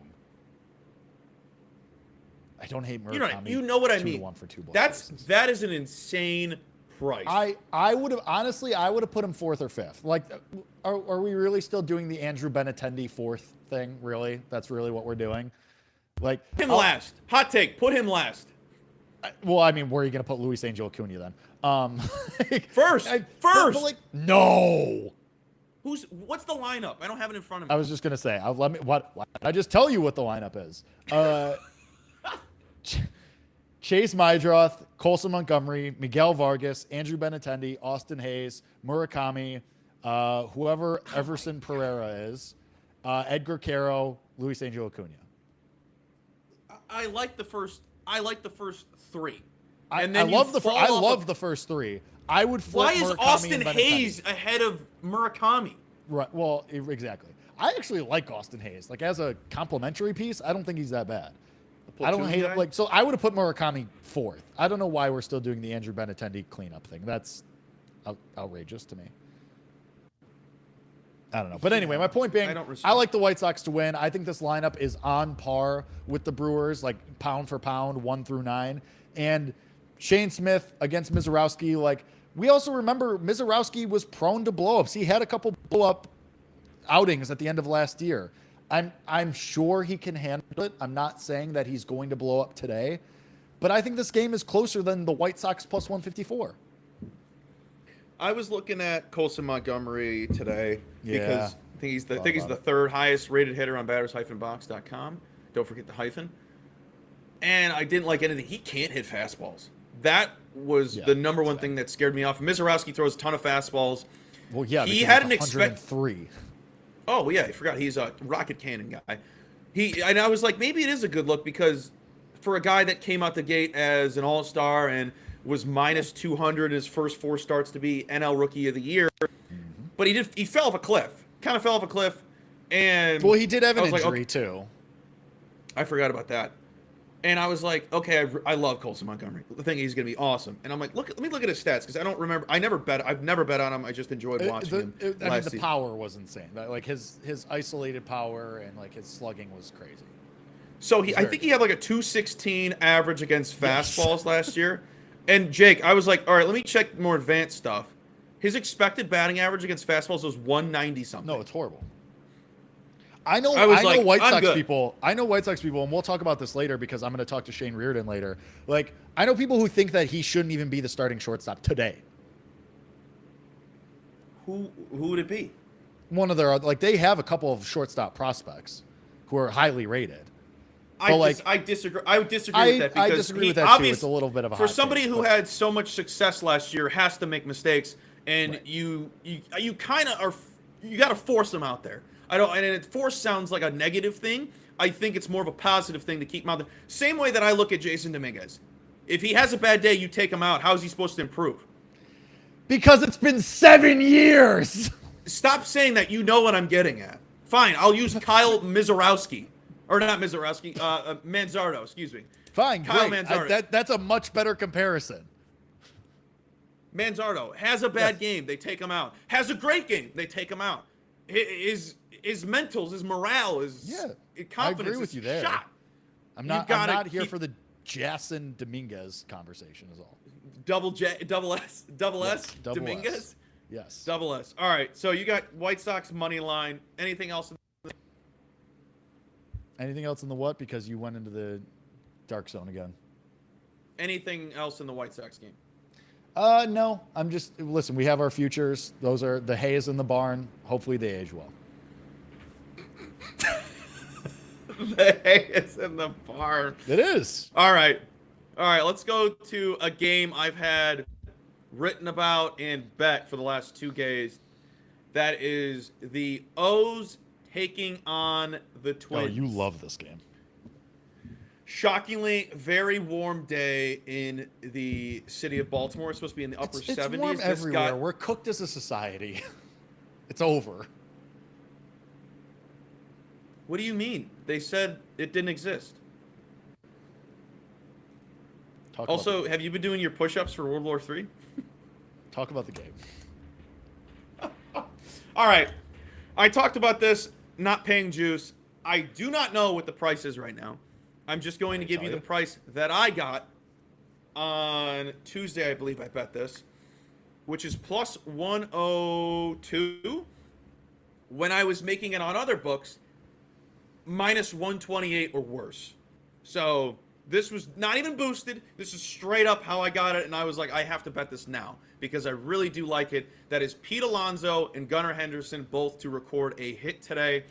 Speaker 1: I don't hate Murakami.
Speaker 2: You know what I
Speaker 1: 2
Speaker 2: mean.
Speaker 1: to 1 for 2 balls.
Speaker 2: That is an insane price.
Speaker 1: I would have honestly put him 4th or 5th. Like, are we really still doing the Andrew Benintendi 4th thing? Really? That's really what we're doing? Like
Speaker 2: Put him last. Hot take. Put him last.
Speaker 1: Well, I mean, where are you going to put Luis Angel Acuna then?
Speaker 2: First.
Speaker 1: But like, no.
Speaker 2: What's the lineup? I don't have it in front of me.
Speaker 1: I was just going to say, why did I just tell you what the lineup is? Chase Mydroth, Colson Montgomery, Miguel Vargas, Andrew Benintendi, Austin Hayes, Murakami, whoever Everson Pereira is, Edgar Caro, Luis Angel Acuna.
Speaker 2: I like the first 3.
Speaker 1: I love the first 3. I would flip
Speaker 2: Why is
Speaker 1: Murakami
Speaker 2: Austin
Speaker 1: and
Speaker 2: Hayes ahead of Murakami?
Speaker 1: Right. Well, exactly. I actually like Austin Hayes. Like as a complimentary piece, I don't think he's that bad. I don't hate it. Like, so I would have put Murakami 4th. I don't know why we're still doing the Andrew Benintendi cleanup thing. That's outrageous to me. I don't know. But anyway, my point being, I like the White Sox to win. I think this lineup is on par with the Brewers, like pound for pound, 1 through 9. And Shane Smith against Mizorowski, like, we also remember Mizorowski was prone to blowups. He had a couple blow-up outings at the end of last year. I'm sure he can handle it. I'm not saying that he's going to blow up today, but I think this game is closer than the White Sox plus 154.
Speaker 2: I was looking at Colson Montgomery today because I think he's the 3rd highest rated hitter on batters-box.com. Don't forget the hyphen. And I didn't like anything. He can't hit fastballs. That was the number one thing that scared me off. Mizorowski throws a ton of fastballs.
Speaker 1: Well, yeah,
Speaker 2: he had an
Speaker 1: 103.
Speaker 2: Oh yeah, I forgot he's a rocket cannon guy. And I was like, maybe it is a good look because for a guy that came out the gate as an all-star and was minus 200 his first 4 starts to be NL Rookie of the Year, but he fell off a cliff. Kind of fell off a cliff, and
Speaker 1: well, he did have an injury too.
Speaker 2: I forgot about that. And I was like, okay, I love Colson Montgomery. I think he's going to be awesome. And I'm like, let me look at his stats because I don't remember. I've never bet on him. I just enjoyed watching him.
Speaker 1: The power was insane. Like his isolated power and like his slugging was crazy.
Speaker 2: So I think he had like a 216 average against fastballs last year. And Jake, I was like, all right, let me check more advanced stuff. His expected batting average against fastballs was 190 something.
Speaker 1: No, it's horrible. I know White Sox people, and we'll talk about this later because I'm going to talk to Shane Reardon later. Like, I know people who think that he shouldn't even be the starting shortstop today.
Speaker 2: Who would it be?
Speaker 1: One of their, like, they have a couple of shortstop prospects who are highly rated.
Speaker 2: I disagree. I would disagree with that because
Speaker 1: I disagree with that too. It's a little bit of a
Speaker 2: for somebody who had so much success last year has to make mistakes, and you kind of are. You got to force them out there. Force sounds like a negative thing. I think it's more of a positive thing to keep him out there. Same way that I look at Jason Dominguez. If he has a bad day, you take him out. How is he supposed to improve?
Speaker 1: Because it's been 7 years.
Speaker 2: Stop saying that. You know what I'm getting at. Fine, I'll use Kyle Mizorowski. Or not Mizorowski, Manzardo, excuse me.
Speaker 1: Fine,
Speaker 2: Kyle
Speaker 1: great.
Speaker 2: Manzardo.
Speaker 1: That's a much better comparison.
Speaker 2: Manzardo has a bad game, they take him out. Has a great game, they take him out. His mentals, his morale, his confidence
Speaker 1: I agree with you there.
Speaker 2: Shot.
Speaker 1: I'm not here for the Jason Dominguez conversation is all.
Speaker 2: Double S, Dominguez?
Speaker 1: Yes.
Speaker 2: Double S. All right, so you got White Sox money line. Anything else?
Speaker 1: Anything else in the what? Because you went into the dark zone again.
Speaker 2: Anything else in the White Sox game?
Speaker 1: No, I'm just listen. We have our futures. Those are the hay is in the barn. Hopefully they age well.
Speaker 2: The hay is in the barn.
Speaker 1: It is.
Speaker 2: All right. All right. Let's go to a game I've had written about and bet for the last 2 days. That is the O's taking on the Twins.
Speaker 1: Oh, you love this game.
Speaker 2: Shockingly, very warm day in the city of Baltimore. It's supposed to be in the upper 70s.
Speaker 1: It's warm everywhere. We're cooked as a society. It's over.
Speaker 2: What do you mean? They said it didn't exist. Also, have you been doing your push-ups for World War III?
Speaker 1: Talk about the game.
Speaker 2: All right. I talked about this, not paying juice. I do not know what the price is right now. I'm just going to give you the price that I got on Tuesday, I believe I bet this, which is plus 102. When I was making it on other books, minus 128 or worse. So this was not even boosted. This is straight up how I got it, and I was like, I have to bet this now because I really do like it. That is Pete Alonso and Gunnar Henderson both to record a hit today.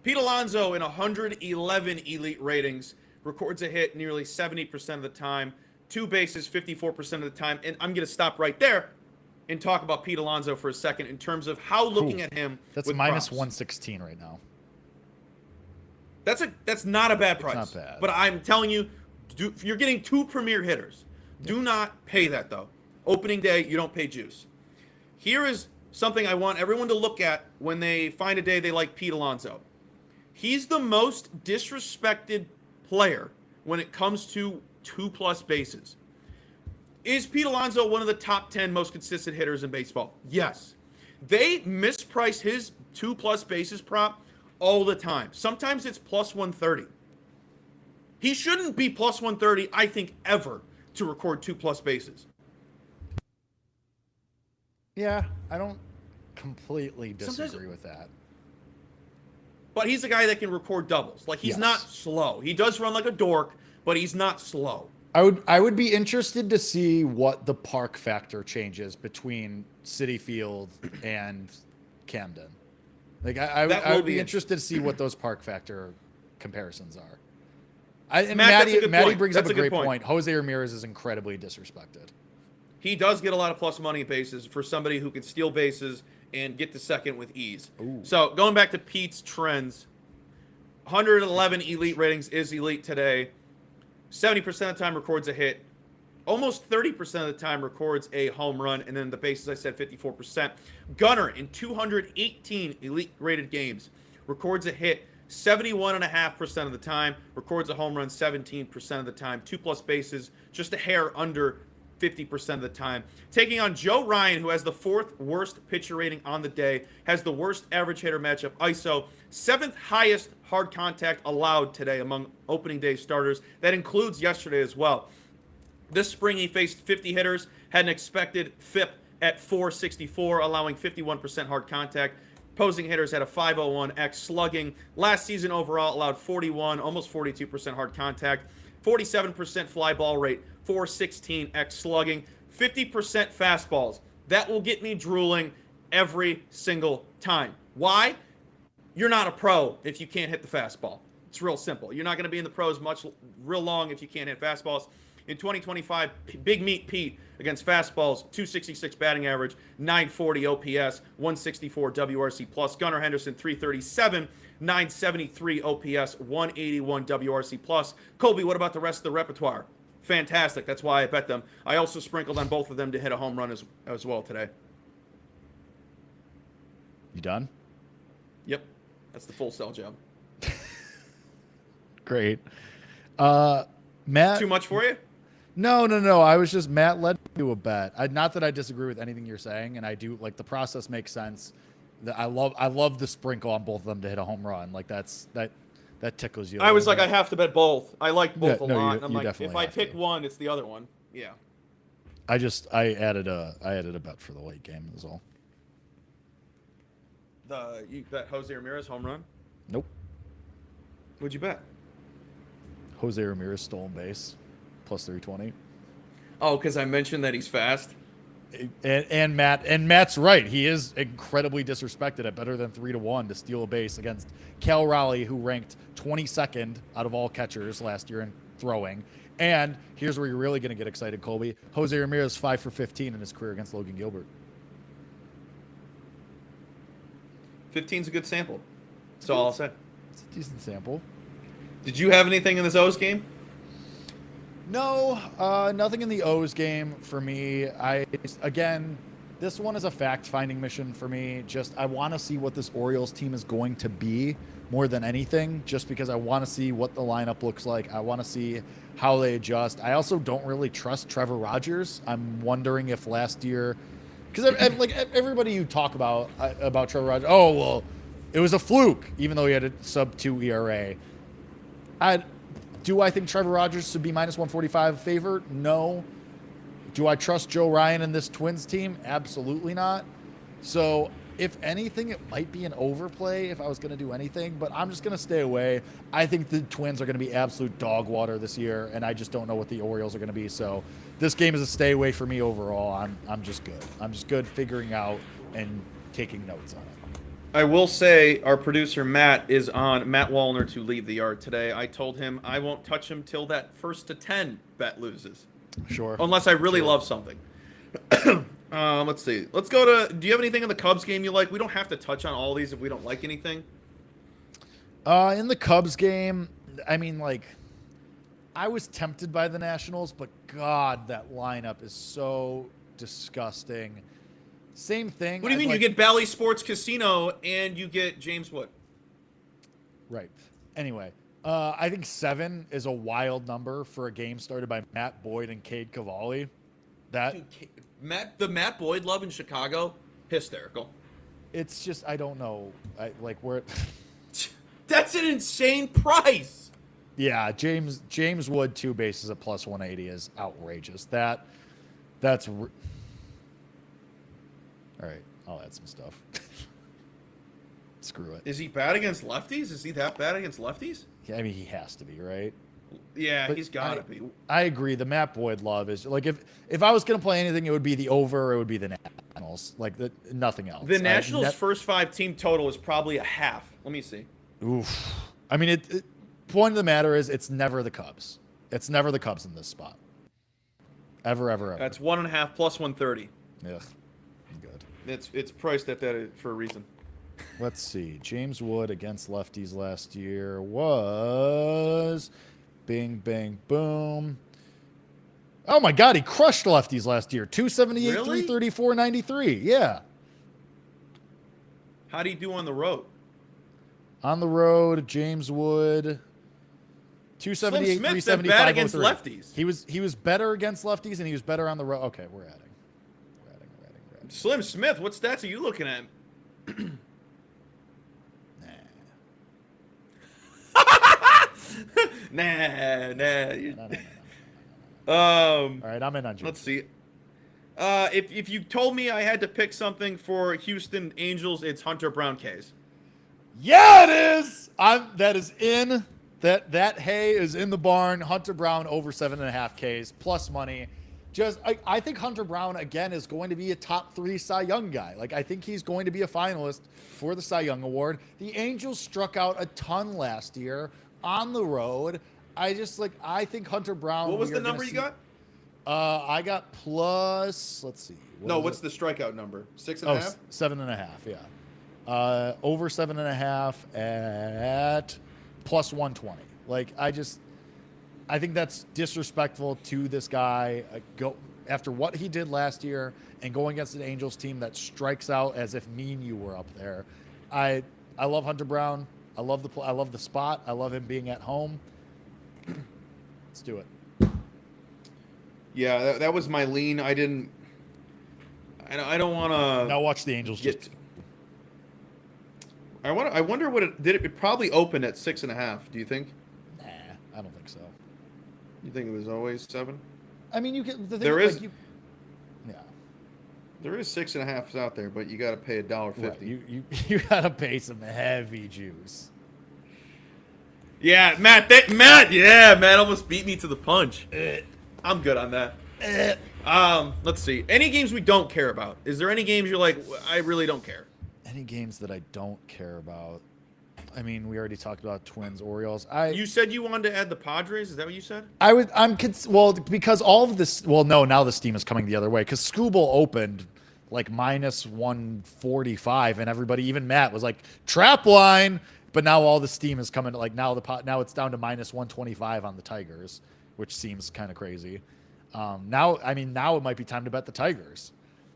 Speaker 2: Pete Alonso in 111 elite ratings records a hit nearly 70% of the time, 2 bases 54% of the time, and I'm going to stop right there and talk about Pete Alonso for a second in terms of how looking at him.
Speaker 1: That's
Speaker 2: with
Speaker 1: minus
Speaker 2: props.
Speaker 1: 116 right now.
Speaker 2: That's not a bad price.
Speaker 1: It's not bad.
Speaker 2: But I'm telling you, you're getting 2 premier hitters. Do not pay that though. Opening day, you don't pay juice. Here is something I want everyone to look at when they find a day they like Pete Alonso. He's the most disrespected player when it comes to 2+ bases. Is Pete Alonso one of the top 10 most consistent hitters in baseball? Yes. They misprice his 2+ bases prop all the time. Sometimes it's plus 130. He shouldn't be plus 130, I think, ever to record 2+ bases.
Speaker 1: Yeah, I don't completely disagree with that.
Speaker 2: But he's a guy that can record doubles. Like, he's not slow. He does run like a dork, but he's not slow.
Speaker 1: I would be interested to see what the park factor changes between Citi Field and Camden. Like I would be interested to see what those park factor comparisons are. Matty brings up a great point. Jose Ramirez is incredibly disrespected.
Speaker 2: He does get a lot of plus money bases for somebody who can steal bases and get to second with ease.
Speaker 1: Ooh.
Speaker 2: So going back to Pete's trends, 111 elite ratings is elite today. 70% of the time records a hit. Almost 30% of the time records a home run. And then the bases, I said 54%. Gunnar, in 218 elite rated games, records a hit 71.5% of the time, records a home run 17% of the time. 2+ bases, just a hair under 50% of the time. Taking on Joe Ryan, who has the 4th worst pitcher rating on the day, has the worst average hitter matchup, ISO, 7th highest hard contact allowed today among opening day starters. That includes yesterday as well. This spring, he faced 50 hitters, had an expected FIP at 464, allowing 51% hard contact. Opposing hitters had a 501x slugging. Last season overall allowed 41, almost 42% hard contact, 47% fly ball rate, 416x slugging, 50% fastballs. That will get me drooling every single time. Why? You're not a pro if you can't hit the fastball. It's real simple. You're not going to be in the pros real long if you can't hit fastballs. In 2025, Big Meat Pete against fastballs, 266 batting average, 940 OPS, 164 WRC plus. Gunnar Henderson, 337, 973 OPS, 181 WRC plus. Colby, what about the rest of the repertoire? Fantastic. That's why I bet them. I also sprinkled on both of them to hit a home run as well today.
Speaker 1: You done?
Speaker 2: Yep. That's the full sell job.
Speaker 1: Great. Matt.
Speaker 2: Too much for you?
Speaker 1: No. I was just Matt led me to a bet. Not that I disagree with anything you're saying, and I do like the process makes sense. I love the sprinkle on both of them to hit a home run. Like that tickles you.
Speaker 2: I was like, I have to bet both. I like both a
Speaker 1: no,
Speaker 2: lot.
Speaker 1: You
Speaker 2: I'm like,
Speaker 1: definitely
Speaker 2: if I pick
Speaker 1: to.
Speaker 2: one, it's the other one. Yeah.
Speaker 1: I added a bet for the late game is all.
Speaker 2: You bet Jose Ramirez home run?
Speaker 1: Nope.
Speaker 2: What'd you bet?
Speaker 1: Jose Ramirez stolen base plus 320.
Speaker 2: Oh, because I mentioned that he's fast.
Speaker 1: And Matt's right. He is incredibly disrespected at better than 3-1 to steal a base against Cal Raleigh, who ranked 22nd out of all catchers last year in throwing. And here's where you're really going to get excited, Colby. Jose Ramirez 5 for 15 in his career against Logan Gilbert.
Speaker 2: 15's a good sample. That's all I'll say.
Speaker 1: It's a decent sample.
Speaker 2: Did you have anything in this O's game?
Speaker 1: No, nothing in the O's game for me. Again, this one is a fact-finding mission for me. Just I want to see what this Orioles team is going to be more than anything, just because I want to see what the lineup looks like. I want to see how they adjust. I also don't really trust Trevor Rogers. I'm wondering if last year, because like everybody you talk about Trevor Rogers, oh well, it was a fluke, even though he had a sub-2 ERA. Do I think Trevor Rogers should be minus 145 favorite? No. Do I trust Joe Ryan in this Twins team? Absolutely not. So, if anything, it might be an overplay if I was going to do anything, but I'm just going to stay away. I think the Twins are going to be absolute dog water this year, and I just don't know what the Orioles are going to be. So, this game is a stay away for me overall. I'm just good. I'm just good figuring out and taking notes on it.
Speaker 2: I will say our producer Matt is on Matt Wallner to leave the yard today. I told him I won't touch him till that 1st to 10 bet loses.
Speaker 1: Sure.
Speaker 2: Unless I really love something. Let's see. Let's go to. Do you have anything in the Cubs game you like? We don't have to touch on all these if we don't like anything.
Speaker 1: In the Cubs game, I mean, like, I was tempted by the Nationals, but God, that lineup is so disgusting. Same thing.
Speaker 2: What do you mean? You get Bally Sports Casino and you get James Wood.
Speaker 1: Right. Anyway, I think 7 is a wild number for a game started by Matt Boyd and Cade Cavalli. That
Speaker 2: the Matt Boyd love in Chicago, hysterical.
Speaker 1: It's just I don't know. Where.
Speaker 2: That's an insane price.
Speaker 1: Yeah, James Wood 2 bases at plus 180 is outrageous. That's. All right, I'll add some stuff. Screw it.
Speaker 2: Is he bad against lefties? Is he that bad against lefties?
Speaker 1: Yeah, I mean, he has to be, right?
Speaker 2: Yeah,
Speaker 1: But
Speaker 2: he's got to be.
Speaker 1: I agree. The Matt Boyd love is like if I was going to play anything, it would be the over. It would be the Nationals. Nothing else.
Speaker 2: The Nationals' first 5 team total is probably a half. Let me see.
Speaker 1: Oof. I mean, point of the matter is it's never the Cubs. It's never the Cubs in this spot. Ever, ever, ever.
Speaker 2: That's 1.5 plus 130.
Speaker 1: Ugh. Good.
Speaker 2: It's priced at that for a reason.
Speaker 1: Let's see. James Wood against lefties last year was bing, bang, boom. Oh my God, he crushed lefties last year. 278,
Speaker 2: Really?
Speaker 1: 334, 93. Yeah.
Speaker 2: How do you do on the road?
Speaker 1: On the road, James Wood, 278,
Speaker 2: Smith's
Speaker 1: 375,
Speaker 2: bad against
Speaker 1: 03.
Speaker 2: lefties.
Speaker 1: He was better against lefties, and he was better on the road. Okay, we're adding.
Speaker 2: Slim Smith, what stats are you looking at? Nah.
Speaker 1: No.
Speaker 2: All
Speaker 1: right, I'm in on James.
Speaker 2: Let's see. If you told me I had to pick something for Houston Angels, it's Hunter Brown K's.
Speaker 1: Yeah, it is. That is in. That hay is in the barn. Hunter Brown over 7.5 Ks plus money. I think Hunter Brown again is going to be a top 3 Cy Young guy. Like I think he's going to be a finalist for the Cy Young Award. The Angels struck out a ton last year on the road. I think Hunter Brown.
Speaker 2: What was the number you got?
Speaker 1: I got plus. Let's see.
Speaker 2: What's the strikeout number? 6.5.
Speaker 1: 7.5. Yeah. Over 7.5 at plus 120. I think that's disrespectful to this guy. Go after what he did last year and going against an Angels team that strikes out as if me and you were up there. I love Hunter Brown. I love the spot. I love him being at home. Let's do it.
Speaker 2: Yeah, that was my lean. I don't want to.
Speaker 1: Now watch the Angels.
Speaker 2: I wonder what it did. It probably opened at 6.5. Do you think?
Speaker 1: Nah, I don't think so.
Speaker 2: You think it was always 7?
Speaker 1: I mean, you get the thing.
Speaker 2: There is.
Speaker 1: Yeah.
Speaker 2: There is 6.5s out there, but you got to pay $1.50.
Speaker 1: Right. You got to pay some heavy juice.
Speaker 2: Yeah, Matt. Matt almost beat me to the punch. I'm good on that. Let's see. Any games we don't care about? Is there any games you're like, I really don't care?
Speaker 1: Any games that I don't care about? I mean, we already talked about Twins, Orioles.
Speaker 2: You said you wanted to add the Padres. Is that what you said?
Speaker 1: Well, because all of this. Well, no, now the steam is coming the other way because Scooble opened like minus 145, and everybody, even Matt, was like trap line. But now all the steam is coming. Like now now it's down to minus 125 on the Tigers, which seems kind of crazy. Now it might be time to bet the Tigers.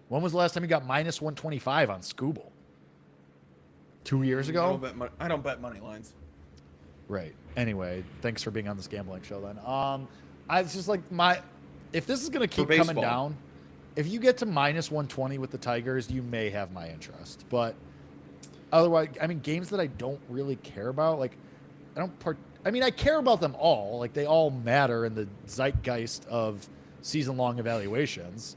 Speaker 1: When was the last time you got minus 125 on Scooble? 2 years ago?
Speaker 2: I don't bet money lines.
Speaker 1: Right. Anyway, thanks for being on this gambling show then. I was just like if this is gonna keep coming down, if you get to minus 120 with the Tigers, you may have my interest. But otherwise, I mean, games that I don't really care about, like I care about them all. Like they all matter in the zeitgeist of season-long evaluations.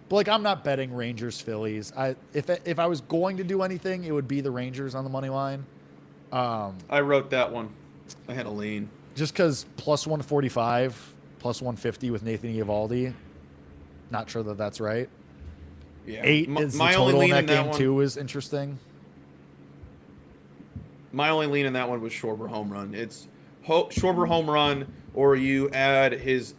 Speaker 1: But like I'm not betting Rangers Phillies. If I was going to do anything, it would be the Rangers on the money line.
Speaker 2: I wrote that one. I had a lean.
Speaker 1: Just because plus 145, plus 150 with Nathan Eovaldi. Not sure that that's right.
Speaker 2: Yeah.
Speaker 1: 8 is the total in that game too is interesting.
Speaker 2: My only lean in that one was Schwarber home run. It's Schwarber home run, or you add his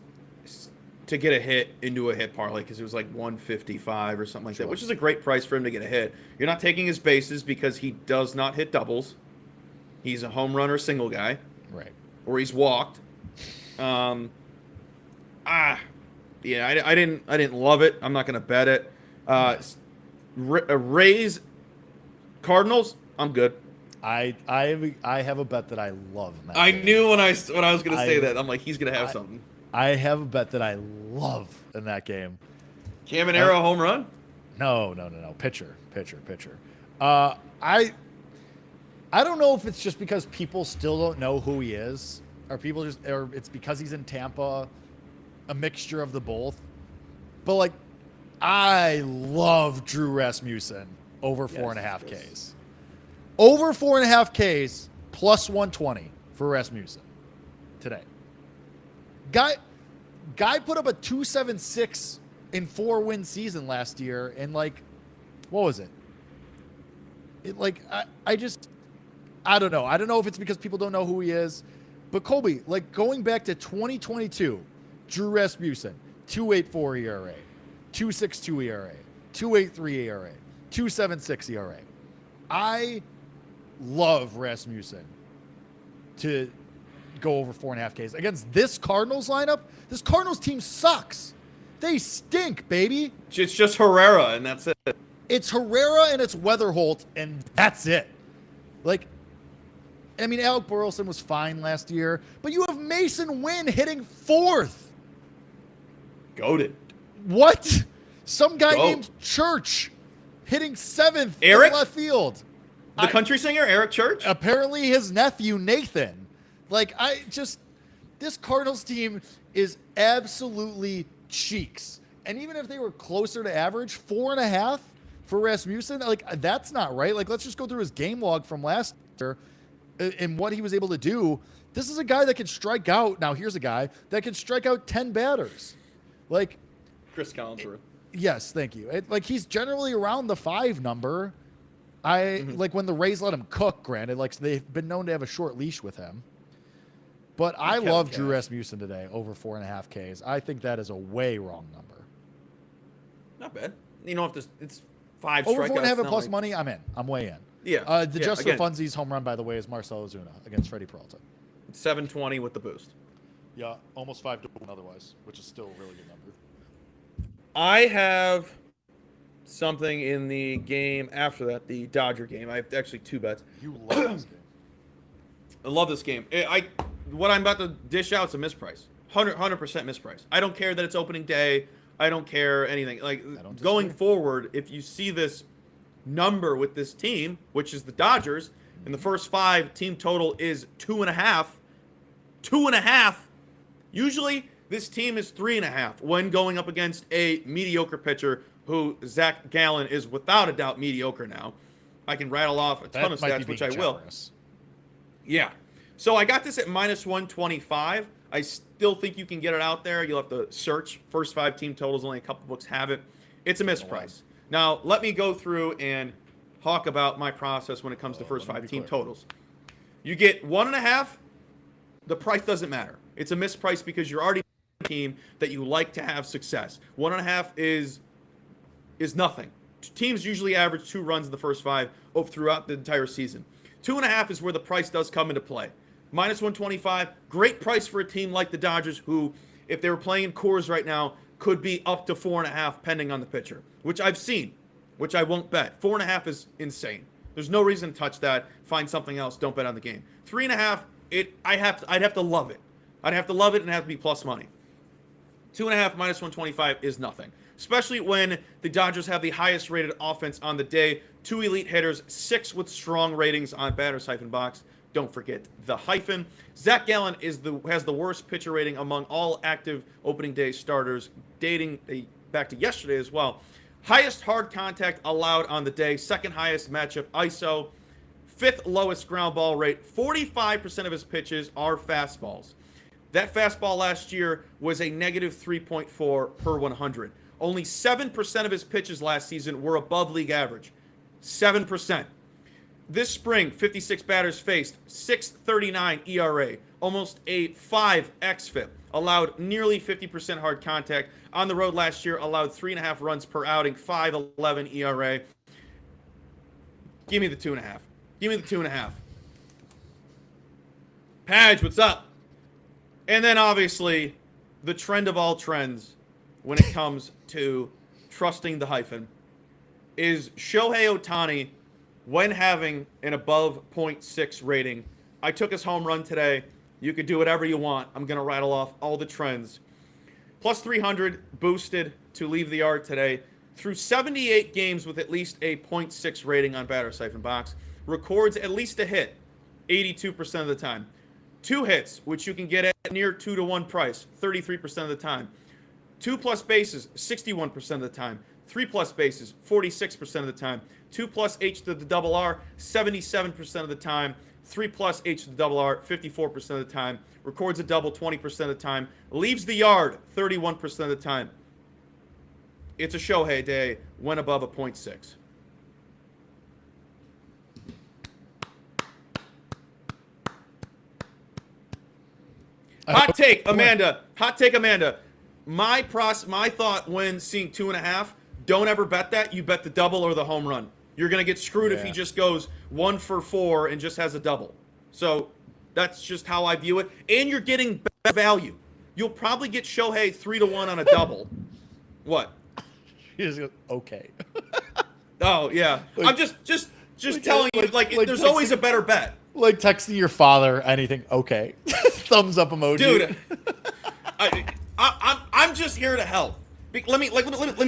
Speaker 2: to get a hit into a hit parlay because it was like 155 or something like that, which is a great price for him to get a hit. You're not taking his bases because he does not hit doubles. He's a home run or single guy.
Speaker 1: Right.
Speaker 2: Or he's walked. Yeah, I didn't love it. I'm not going to bet it. Rays Cardinals, I'm good.
Speaker 1: I have a bet that I love.
Speaker 2: I knew when I was going to say that. I'm like, he's going to have something.
Speaker 1: I have a bet that I love in that game.
Speaker 2: Caminero home run?
Speaker 1: No. Pitcher. I don't know if it's just because people still don't know who he is, or it's because he's in Tampa, a mixture of the both. But like, I love Drew Rasmussen over 4.5 Ks. Over 4.5 Ks plus 120 for Rasmussen today. Guy put up a 2.76 in 4-win season last year, and like, what was it? I don't know. I don't know if it's because people don't know who he is, but Colby, like going back to 2022, Drew Rasmussen, 2.84 ERA, 2.62 ERA, 2.83 ERA, 2.76 ERA. I love Rasmussen to go over 4.5 Ks against this Cardinals lineup. This Cardinals team sucks. They stink, baby.
Speaker 2: It's just Herrera, and that's it.
Speaker 1: It's Herrera and it's Weatherholt, and that's it. Like, I mean, Alec Burleson was fine last year, but you have Mason Wynn hitting 4th.
Speaker 2: Goated.
Speaker 1: What? Some guy named Church hitting 7th
Speaker 2: Eric?
Speaker 1: in left field.
Speaker 2: The country singer, Eric Church?
Speaker 1: Apparently his nephew, Nathan. Like, this Cardinals team is absolutely cheeks. And even if they were closer to average, 4.5 for Rasmussen, like, that's not right. Like, let's just go through his game log from last year and what he was able to do. This is a guy that can strike out. Now, here's a guy that can strike out 10 batters. Like,
Speaker 2: Chris Collinsworth.
Speaker 1: Yes, thank you. Like, he's generally around the 5 number. Like when the Rays let him cook, granted, like they've been known to have a short leash with him. But I love Drew Rasmussen today over 4.5 Ks. I think that is a way wrong number.
Speaker 2: Not bad. You know, if it's 5 strikeouts.
Speaker 1: Over 4.5 plus money, I'm in. I'm way in.
Speaker 2: Yeah.
Speaker 1: Just for funsies home run, by the way, is Marcell Ozuna against Freddie Peralta.
Speaker 2: 720 with the boost.
Speaker 1: Yeah, almost 5-1 otherwise, which is still a really good number.
Speaker 2: I have something in the game after that, the Dodger game. I have actually 2 bets.
Speaker 1: You love this game.
Speaker 2: I love this game. What I'm about to dish out is a misprice. 100% misprice. I don't care that it's opening day. I don't care anything. Like, going forward, if you see this number with this team, which is the Dodgers, in the first 5, team total is 2.5. 2.5. Usually, this team is 3.5 when going up against a mediocre pitcher who Zach Gallen is without a doubt mediocre now. I can rattle off a ton of stats, which I will. Yeah. So I got this at minus 125. I still think you can get it out there. You'll have to search. First 5 team totals, only a couple books have it. It's a misprice. Now, let me go through and talk about my process when it comes to first 5 team totals. You get 1.5. The price doesn't matter. It's a misprice because you're already a team that you like to have success. 1.5 is nothing. Teams usually average 2 runs in the first 5 throughout the entire season. 2.5 is where the price does come into play. Minus 125, great price for a team like the Dodgers, who, if they were playing in Coors right now, could be up to 4.5 pending on the pitcher, which I've seen, which I won't bet. 4.5 is insane. There's no reason to touch that. Find something else. Don't bet on the game. 3.5, I'd have to love it. I'd have to love it and have to be plus money. 2.5 minus 125 is nothing, especially when the Dodgers have the highest rated offense on the day. 2 elite hitters, 6 with strong ratings on Batters Hyphen Box. Don't forget the hyphen. Zach Gallen has the worst pitcher rating among all active opening day starters, dating back to yesterday as well. Highest hard contact allowed on the day, second highest matchup ISO, 5th lowest ground ball rate. 45% of his pitches are fastballs. That fastball last year was a negative 3.4 per 100. Only 7% of his pitches last season were above league average. 7%. This spring, 56 batters faced, 6.39 ERA, almost a 5 xFIP, allowed nearly 50% hard contact. On the road last year, allowed 3.5 runs per outing, 5.11 ERA. Give me the 2.5. Give me the 2.5. Padge, what's up? And then, obviously, the trend of all trends when it comes to trusting the hyphen is Shohei Ohtani when having an above 0.6 rating. I took his home run today. You could do whatever you want. I'm going to rattle off all the trends. Plus 300 boosted to leave the yard today. Through 78 games with at least a 0.6 rating on Batters Hyphen Box. Records at least a hit 82% of the time. 2 hits, which you can get at near 2-to-1 price, 33% of the time. 2+ bases, 61% of the time. 3+ bases, 46% of the time. 2+ H to the double R, 77% of the time. 3+ H to the double R, 54% of the time. Records a double 20% of the time. Leaves the yard 31% of the time. It's a Shohei day, went above a 0.6. Hot take, Amanda. Hot take, Amanda. My thought when seeing 2.5, don't ever bet that. You bet the double or the home run. You're going to get screwed if he just goes 1 for 4 and just has a double. So that's just how I view it. And you're getting better value. You'll probably get Shohei 3-to-1 on a double. What?
Speaker 1: He just goes, okay.
Speaker 2: Oh, yeah.
Speaker 1: Like,
Speaker 2: I'm just telling you, there's always a better bet.
Speaker 1: Like texting your father, anything, okay. Thumbs up emoji.
Speaker 2: Dude, I'm just here to help. Let me look. Let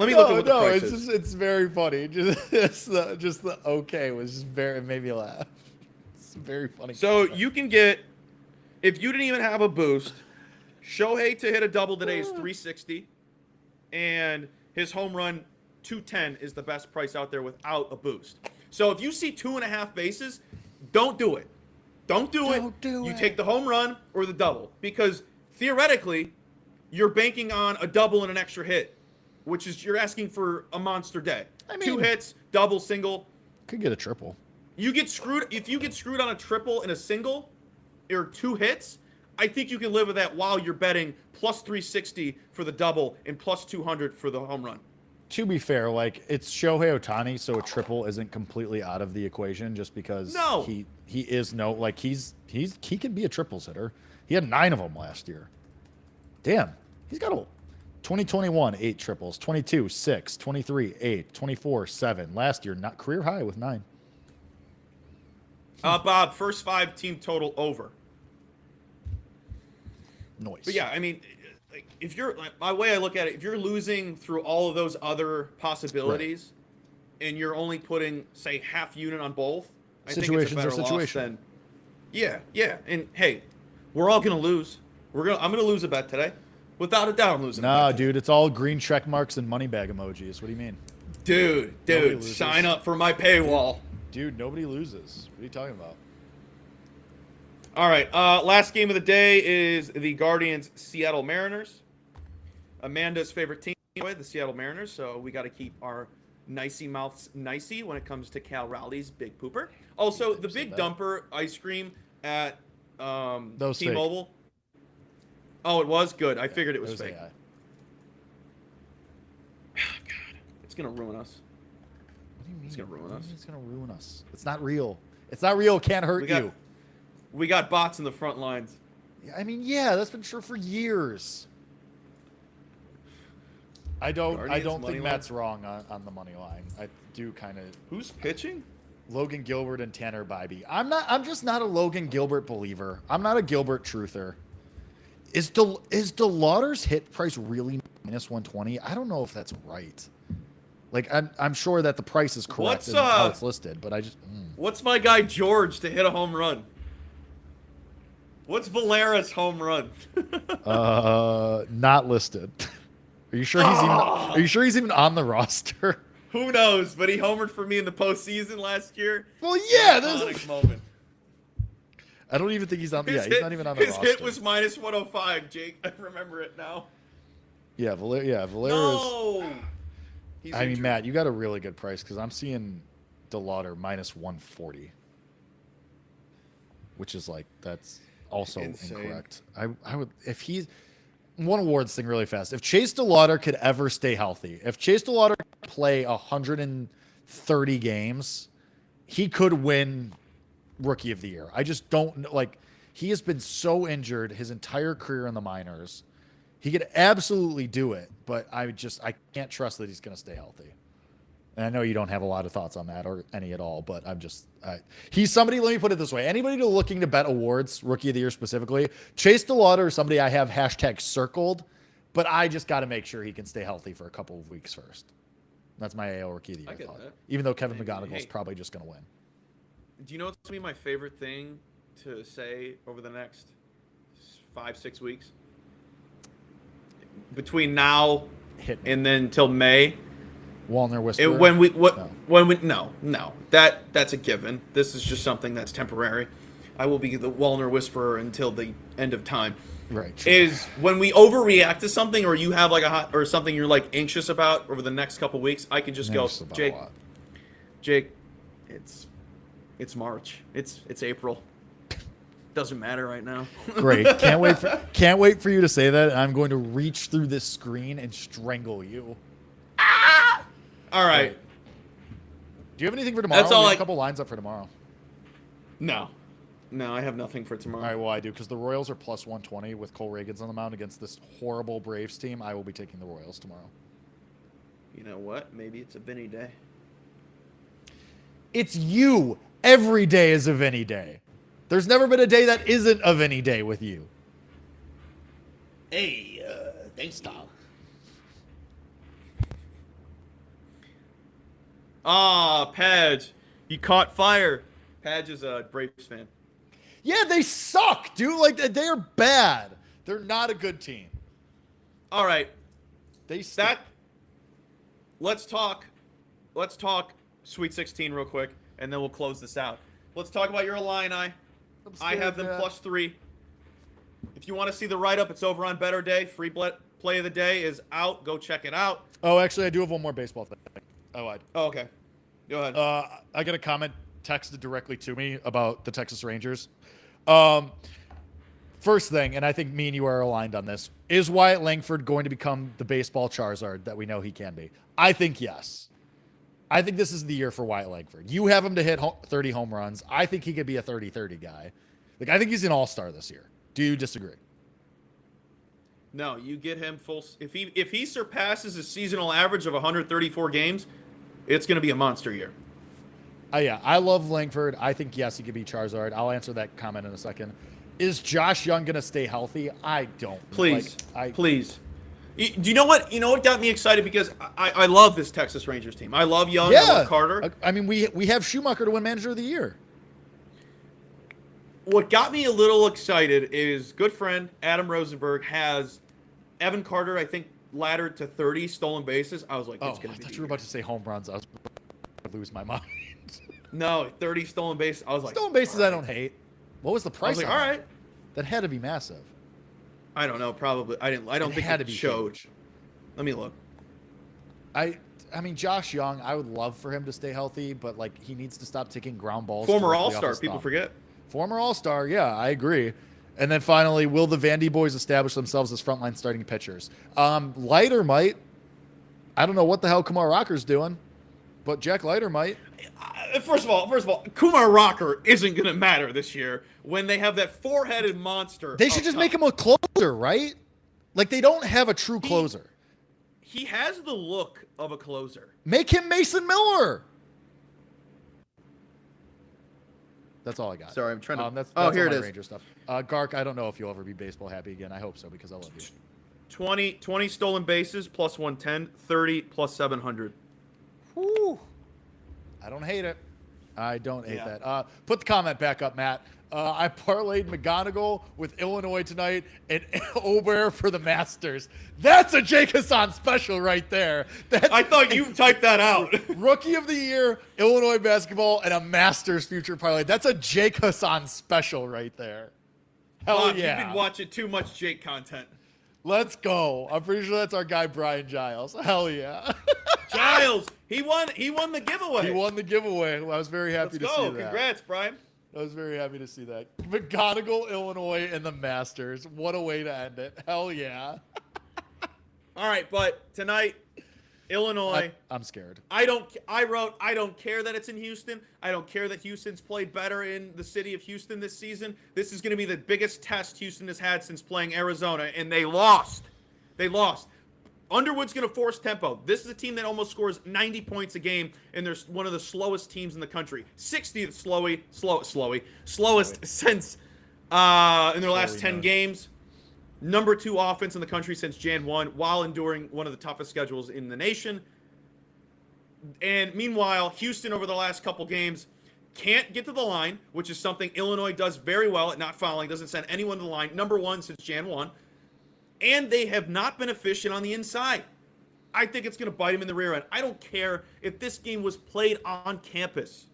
Speaker 2: me look at what the price is.
Speaker 1: It's very funny. Just the okay was just it made me laugh. It's very funny.
Speaker 2: So you can get, if you didn't even have a boost, Shohei to hit a double today is 360, and his home run 210 is the best price out there without a boost. So if you see 2.5 bases, don't do it. Don't do it. You take the home run or the double, because theoretically, you're banking on a double and an extra hit, which is you're asking for a monster day. I mean, 2 hits, double, single.
Speaker 1: Could get a triple.
Speaker 2: You get screwed if you get screwed on a triple and a single, or 2 hits. I think you can live with that while you're betting plus 360 for the double and plus 200 for the home run.
Speaker 1: To be fair, like, it's Shohei Ohtani, so a triple isn't completely out of the equation just because he can be a triples hitter. He had 9 of them last year. Damn, he's got a 2021 8 triples, 22 6, 23 8, 24 7. Last year, not career high with 9.
Speaker 2: Bob, first 5 team total over.
Speaker 1: Noise.
Speaker 2: But yeah, I mean, if you're my way I look at it, if you're losing through all of those other possibilities, and you're only putting say half unit on both, I think it's a better loss than. Yeah, and hey, we're all gonna lose. I'm gonna lose a bet today, without a doubt. I'm losing.
Speaker 1: Nah, dude, it's all green check marks and money bag emojis. What do you mean?
Speaker 2: Dude, sign up for my paywall.
Speaker 1: Dude, nobody loses. What are you talking about?
Speaker 2: All right. Last game of the day is the Guardians Seattle Mariners. Amanda's favorite team, the Seattle Mariners. So we got to keep our nicey mouths nicey when it comes to Cal Rowley's Big Pooper. Also, the Big Dumper ice cream at T-Mobile. Oh, it was good. I figured it was fake.
Speaker 1: AI.
Speaker 2: God, it's gonna ruin us.
Speaker 1: What do you mean?
Speaker 2: It's gonna ruin us.
Speaker 1: It's gonna ruin us. It's not real. It's not real. It can't hurt you.
Speaker 2: We got bots in the front lines.
Speaker 1: I mean, yeah, that's been true for years. I don't think Matt's wrong on the money line. I do kind of.
Speaker 2: Who's pitching?
Speaker 1: Logan Gilbert and Tanner Bybee. I'm just not a Logan Gilbert believer. I'm not a Gilbert truther. Is DeLauder's hit price really minus 120? I don't know if that's right. Like I'm sure that the price is correct in how it's listed, but I just.
Speaker 2: What's my guy George to hit a home run? What's Valera's home run?
Speaker 1: Not listed. Are you sure he's even on the roster?
Speaker 2: Who knows? But he homered for me in the postseason last year.
Speaker 1: Well, yeah,
Speaker 2: iconic moment.
Speaker 1: I don't even think he's on. He's not even on the roster.
Speaker 2: His hit was minus 105, Jake. I remember it now.
Speaker 1: Yeah, Valera
Speaker 2: no!
Speaker 1: is. I mean, Matt, you got a really good price because I'm seeing DeLauder minus 140, which is like that's also
Speaker 2: insane.
Speaker 1: Incorrect. I would if he's one awards thing really fast. If Chase DeLauder could ever stay healthy, if Chase DeLauder could play 130 games, he could win Rookie of the Year. I just don't like. He has been so injured his entire career in the minors. He could absolutely do it, but I can't trust that he's going to stay healthy. And I know you don't have a lot of thoughts on that or any at all, but he's somebody, let me put it this way. Anybody looking to bet awards, Rookie of the Year specifically, Chase DeLauder is somebody I have hashtag circled, but I just got to make sure he can stay healthy for a couple of weeks first. That's my AL Rookie of the Year thought. Even though Kevin McGonigal is probably just going to win.
Speaker 2: Do you know what's going to be my favorite thing to say over the next 5-6 weeks? Between now and then till May.
Speaker 1: Walner Whisperer.
Speaker 2: No. That's a given. This is just something that's temporary. I will be the Walner Whisperer until the end of time.
Speaker 1: Right. Sure.
Speaker 2: Is when we overreact to something, or you have like or something you're like anxious about over the next couple weeks. I can just go, Jake, it's March. It's April. Doesn't matter right now.
Speaker 1: Great. Can't wait for you to say that. I'm going to reach through this screen and strangle you.
Speaker 2: Ah! All right.
Speaker 1: Do you have anything for tomorrow?
Speaker 2: That's all.
Speaker 1: A couple lines up for tomorrow.
Speaker 2: No, I have nothing for tomorrow.
Speaker 1: All right. Well, I do because the Royals are plus 120 with Cole Reagans on the mound against this horrible Braves team. I will be taking the Royals tomorrow.
Speaker 2: You know what? Maybe it's a Vinny day.
Speaker 1: It's you. Every day is a Vinny day. There's never been a day that isn't a Vinny day with you.
Speaker 2: Hey, thanks, Tom. Padge. You caught fire. Padge is a Braves fan.
Speaker 1: Yeah, they suck, dude. Like, they are bad. They're not a good team.
Speaker 2: All right.
Speaker 1: Let's
Speaker 2: talk Sweet 16 real quick, and then we'll close this out. Let's talk about your Illini. I have them +3. If you want to see the write-up, it's over on Better Day. Free play of the day is out. Go check it out.
Speaker 1: Oh, actually, I do have one more baseball thing. Oh,
Speaker 2: okay. Go ahead.
Speaker 1: I got a comment texted directly to me about the Texas Rangers. First thing, and I think me and you are aligned on this, is Wyatt Langford going to become the baseball Charizard that we know he can be? I think yes. I think this is the year for Wyatt Langford. You have him to hit 30 home runs. I think he could be a 30-30 guy. Like, I think he's an all-star this year. Do you disagree?
Speaker 2: No, you get him full. If he surpasses his seasonal average of 134 games, it's going to be a monster year.
Speaker 1: Yeah, I love Langford. I think, yes, he could be Charizard. I'll answer that comment in a second. Is Josh Young going to stay healthy? I don't.
Speaker 2: Please. Please. Do you know what? You know what got me excited? Because I love this Texas Rangers team. I love Young.
Speaker 1: Yeah.
Speaker 2: I love Carter.
Speaker 1: I mean, we have Schumacher to win Manager of the Year.
Speaker 2: What got me a little excited is good friend Adam Rosenberg has Evan Carter, I think, laddered to 30 stolen bases. I was like, it's going to be.
Speaker 1: I thought you were about to say home runs. I was about to lose my mind.
Speaker 2: No, 30 stolen bases. I was like,
Speaker 1: stolen bases, right. I don't hate. What was the
Speaker 2: I
Speaker 1: price?
Speaker 2: was like,
Speaker 1: on
Speaker 2: all
Speaker 1: that?
Speaker 2: right.
Speaker 1: That had to be massive.
Speaker 2: I don't know. Probably. I don't
Speaker 1: It
Speaker 2: think
Speaker 1: had to
Speaker 2: it
Speaker 1: be
Speaker 2: showed.
Speaker 1: huge.
Speaker 2: Let me look.
Speaker 1: I mean, Josh Young, I would love for him to stay healthy, but like he needs to stop taking ground balls.
Speaker 2: Former
Speaker 1: directly off
Speaker 2: All-Star.
Speaker 1: his
Speaker 2: People
Speaker 1: thumb.
Speaker 2: forget.
Speaker 1: Former All-Star, yeah, I agree. And then finally, will the Vandy boys establish themselves as frontline starting pitchers? Leiter might. I don't know what the hell Kumar Rocker's doing, but Jack Leiter might.
Speaker 2: First of all, Kumar Rocker isn't going to matter this year when they have that four-headed monster.
Speaker 1: They should just make him a closer, right? Like they don't have a true closer.
Speaker 2: He has the look of a closer.
Speaker 1: Make him Mason Miller. That's all I got.
Speaker 2: Sorry, I'm trying to.
Speaker 1: That's
Speaker 2: oh, here
Speaker 1: all
Speaker 2: it
Speaker 1: my
Speaker 2: is.
Speaker 1: Ranger stuff. Gark, I don't know if you'll ever be baseball happy again. I hope so because I love you.
Speaker 2: 20 stolen bases plus 110, 30 plus 700.
Speaker 1: Whew. I don't hate it. I don't hate
Speaker 2: Yeah.
Speaker 1: that. Put the comment back up, Matt. I parlayed McGonigal with Illinois tonight and Ober for the Masters. That's a Jake Hassan special right there. That's
Speaker 2: I thought you typed that out.
Speaker 1: Rookie of the Year, Illinois basketball, and a Masters future parlay. That's a Jake Hassan special right there. Hell
Speaker 2: Bob,
Speaker 1: yeah.
Speaker 2: You've been watching too much Jake content.
Speaker 1: Let's go. I'm pretty sure that's our guy Brian Giles. Hell yeah.
Speaker 2: Giles, he won the giveaway.
Speaker 1: He won the giveaway. I was very happy
Speaker 2: Let's
Speaker 1: to
Speaker 2: go.
Speaker 1: see that.
Speaker 2: Congrats, Brian.
Speaker 1: I was very happy to see that. McGonigal, Illinois, and the Masters. What a way to end it. Hell yeah.
Speaker 2: All right, but tonight, Illinois.
Speaker 1: I'm scared.
Speaker 2: I don't care that it's in Houston. I don't care that Houston's played better in the city of Houston this season. This is going to be the biggest test Houston has had since playing Arizona, and they lost. They lost. Underwood's going to force tempo. This is a team that almost scores 90 points a game, and they're one of the slowest teams in the country. 60th slowest since in their last 10 games. Number 2 offense in the country since Jan 1, while enduring one of the toughest schedules in the nation. And meanwhile, Houston over the last couple games can't get to the line, which is something Illinois does very well at not fouling, doesn't send anyone to the line. Number 1 since Jan 1. And they have not been efficient on the inside. I think it's going to bite them in the rear end. I don't care if this game was played on campus.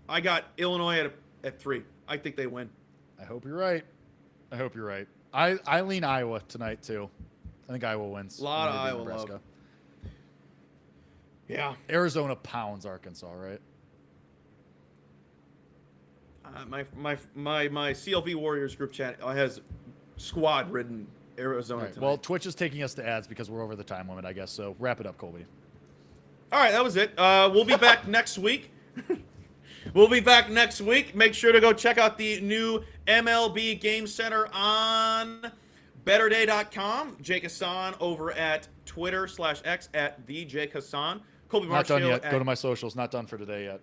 Speaker 2: I got Illinois at 3. I think they win.
Speaker 1: I hope you're right. I lean Iowa tonight, too. I think Iowa wins.
Speaker 2: A lot of
Speaker 1: Maybe
Speaker 2: Iowa
Speaker 1: Nebraska.
Speaker 2: love. Yeah.
Speaker 1: Arizona pounds Arkansas, right?
Speaker 2: My CLV Warriors group chat has squad ridden Arizona
Speaker 1: Right.
Speaker 2: tonight.
Speaker 1: Well, Twitch is taking us to ads because we're over the time limit, I guess. So wrap it up, Colby.
Speaker 2: All right, that was it. We'll be back next week. Make sure to go check out the new MLB Game Center on betterday.com. Jake Hassan over at Twitter/X at the Jake Hassan. Colby
Speaker 1: Not done
Speaker 2: Marshall
Speaker 1: yet. Go to my socials. Not done for today yet.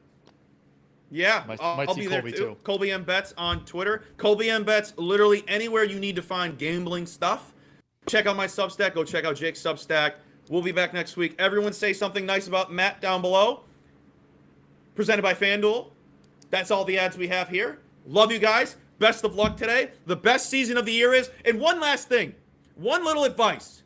Speaker 2: Yeah,
Speaker 1: Might
Speaker 2: I'll
Speaker 1: see
Speaker 2: be there
Speaker 1: Colby,
Speaker 2: too.
Speaker 1: too.
Speaker 2: Colby M. Betts on Twitter. Colby M. Betts, literally anywhere you need to find gambling stuff. Check out my Substack. Go check out Jake's Substack. We'll be back next week. Everyone say something nice about Matt down below. Presented by FanDuel. That's all the ads we have here. Love you guys. Best of luck today. The best season of the year is. And one last thing. One little advice.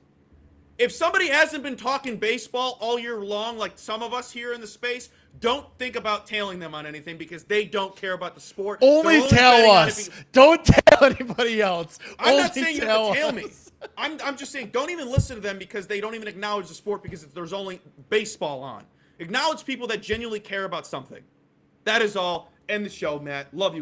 Speaker 2: If somebody hasn't been talking baseball all year long, like some of us here in the space, don't think about tailing them on anything because they don't care about the sport.
Speaker 1: Only
Speaker 2: They're
Speaker 1: tell
Speaker 2: betting on
Speaker 1: us.
Speaker 2: if you-
Speaker 1: Don't tell anybody else.
Speaker 2: I'm
Speaker 1: Only
Speaker 2: not saying you
Speaker 1: tell
Speaker 2: have to tail
Speaker 1: us.
Speaker 2: me. I'm just saying don't even listen to them because they don't even acknowledge the sport because there's only baseball on. Acknowledge people that genuinely care about something. That is all. End the show, Matt. Love you.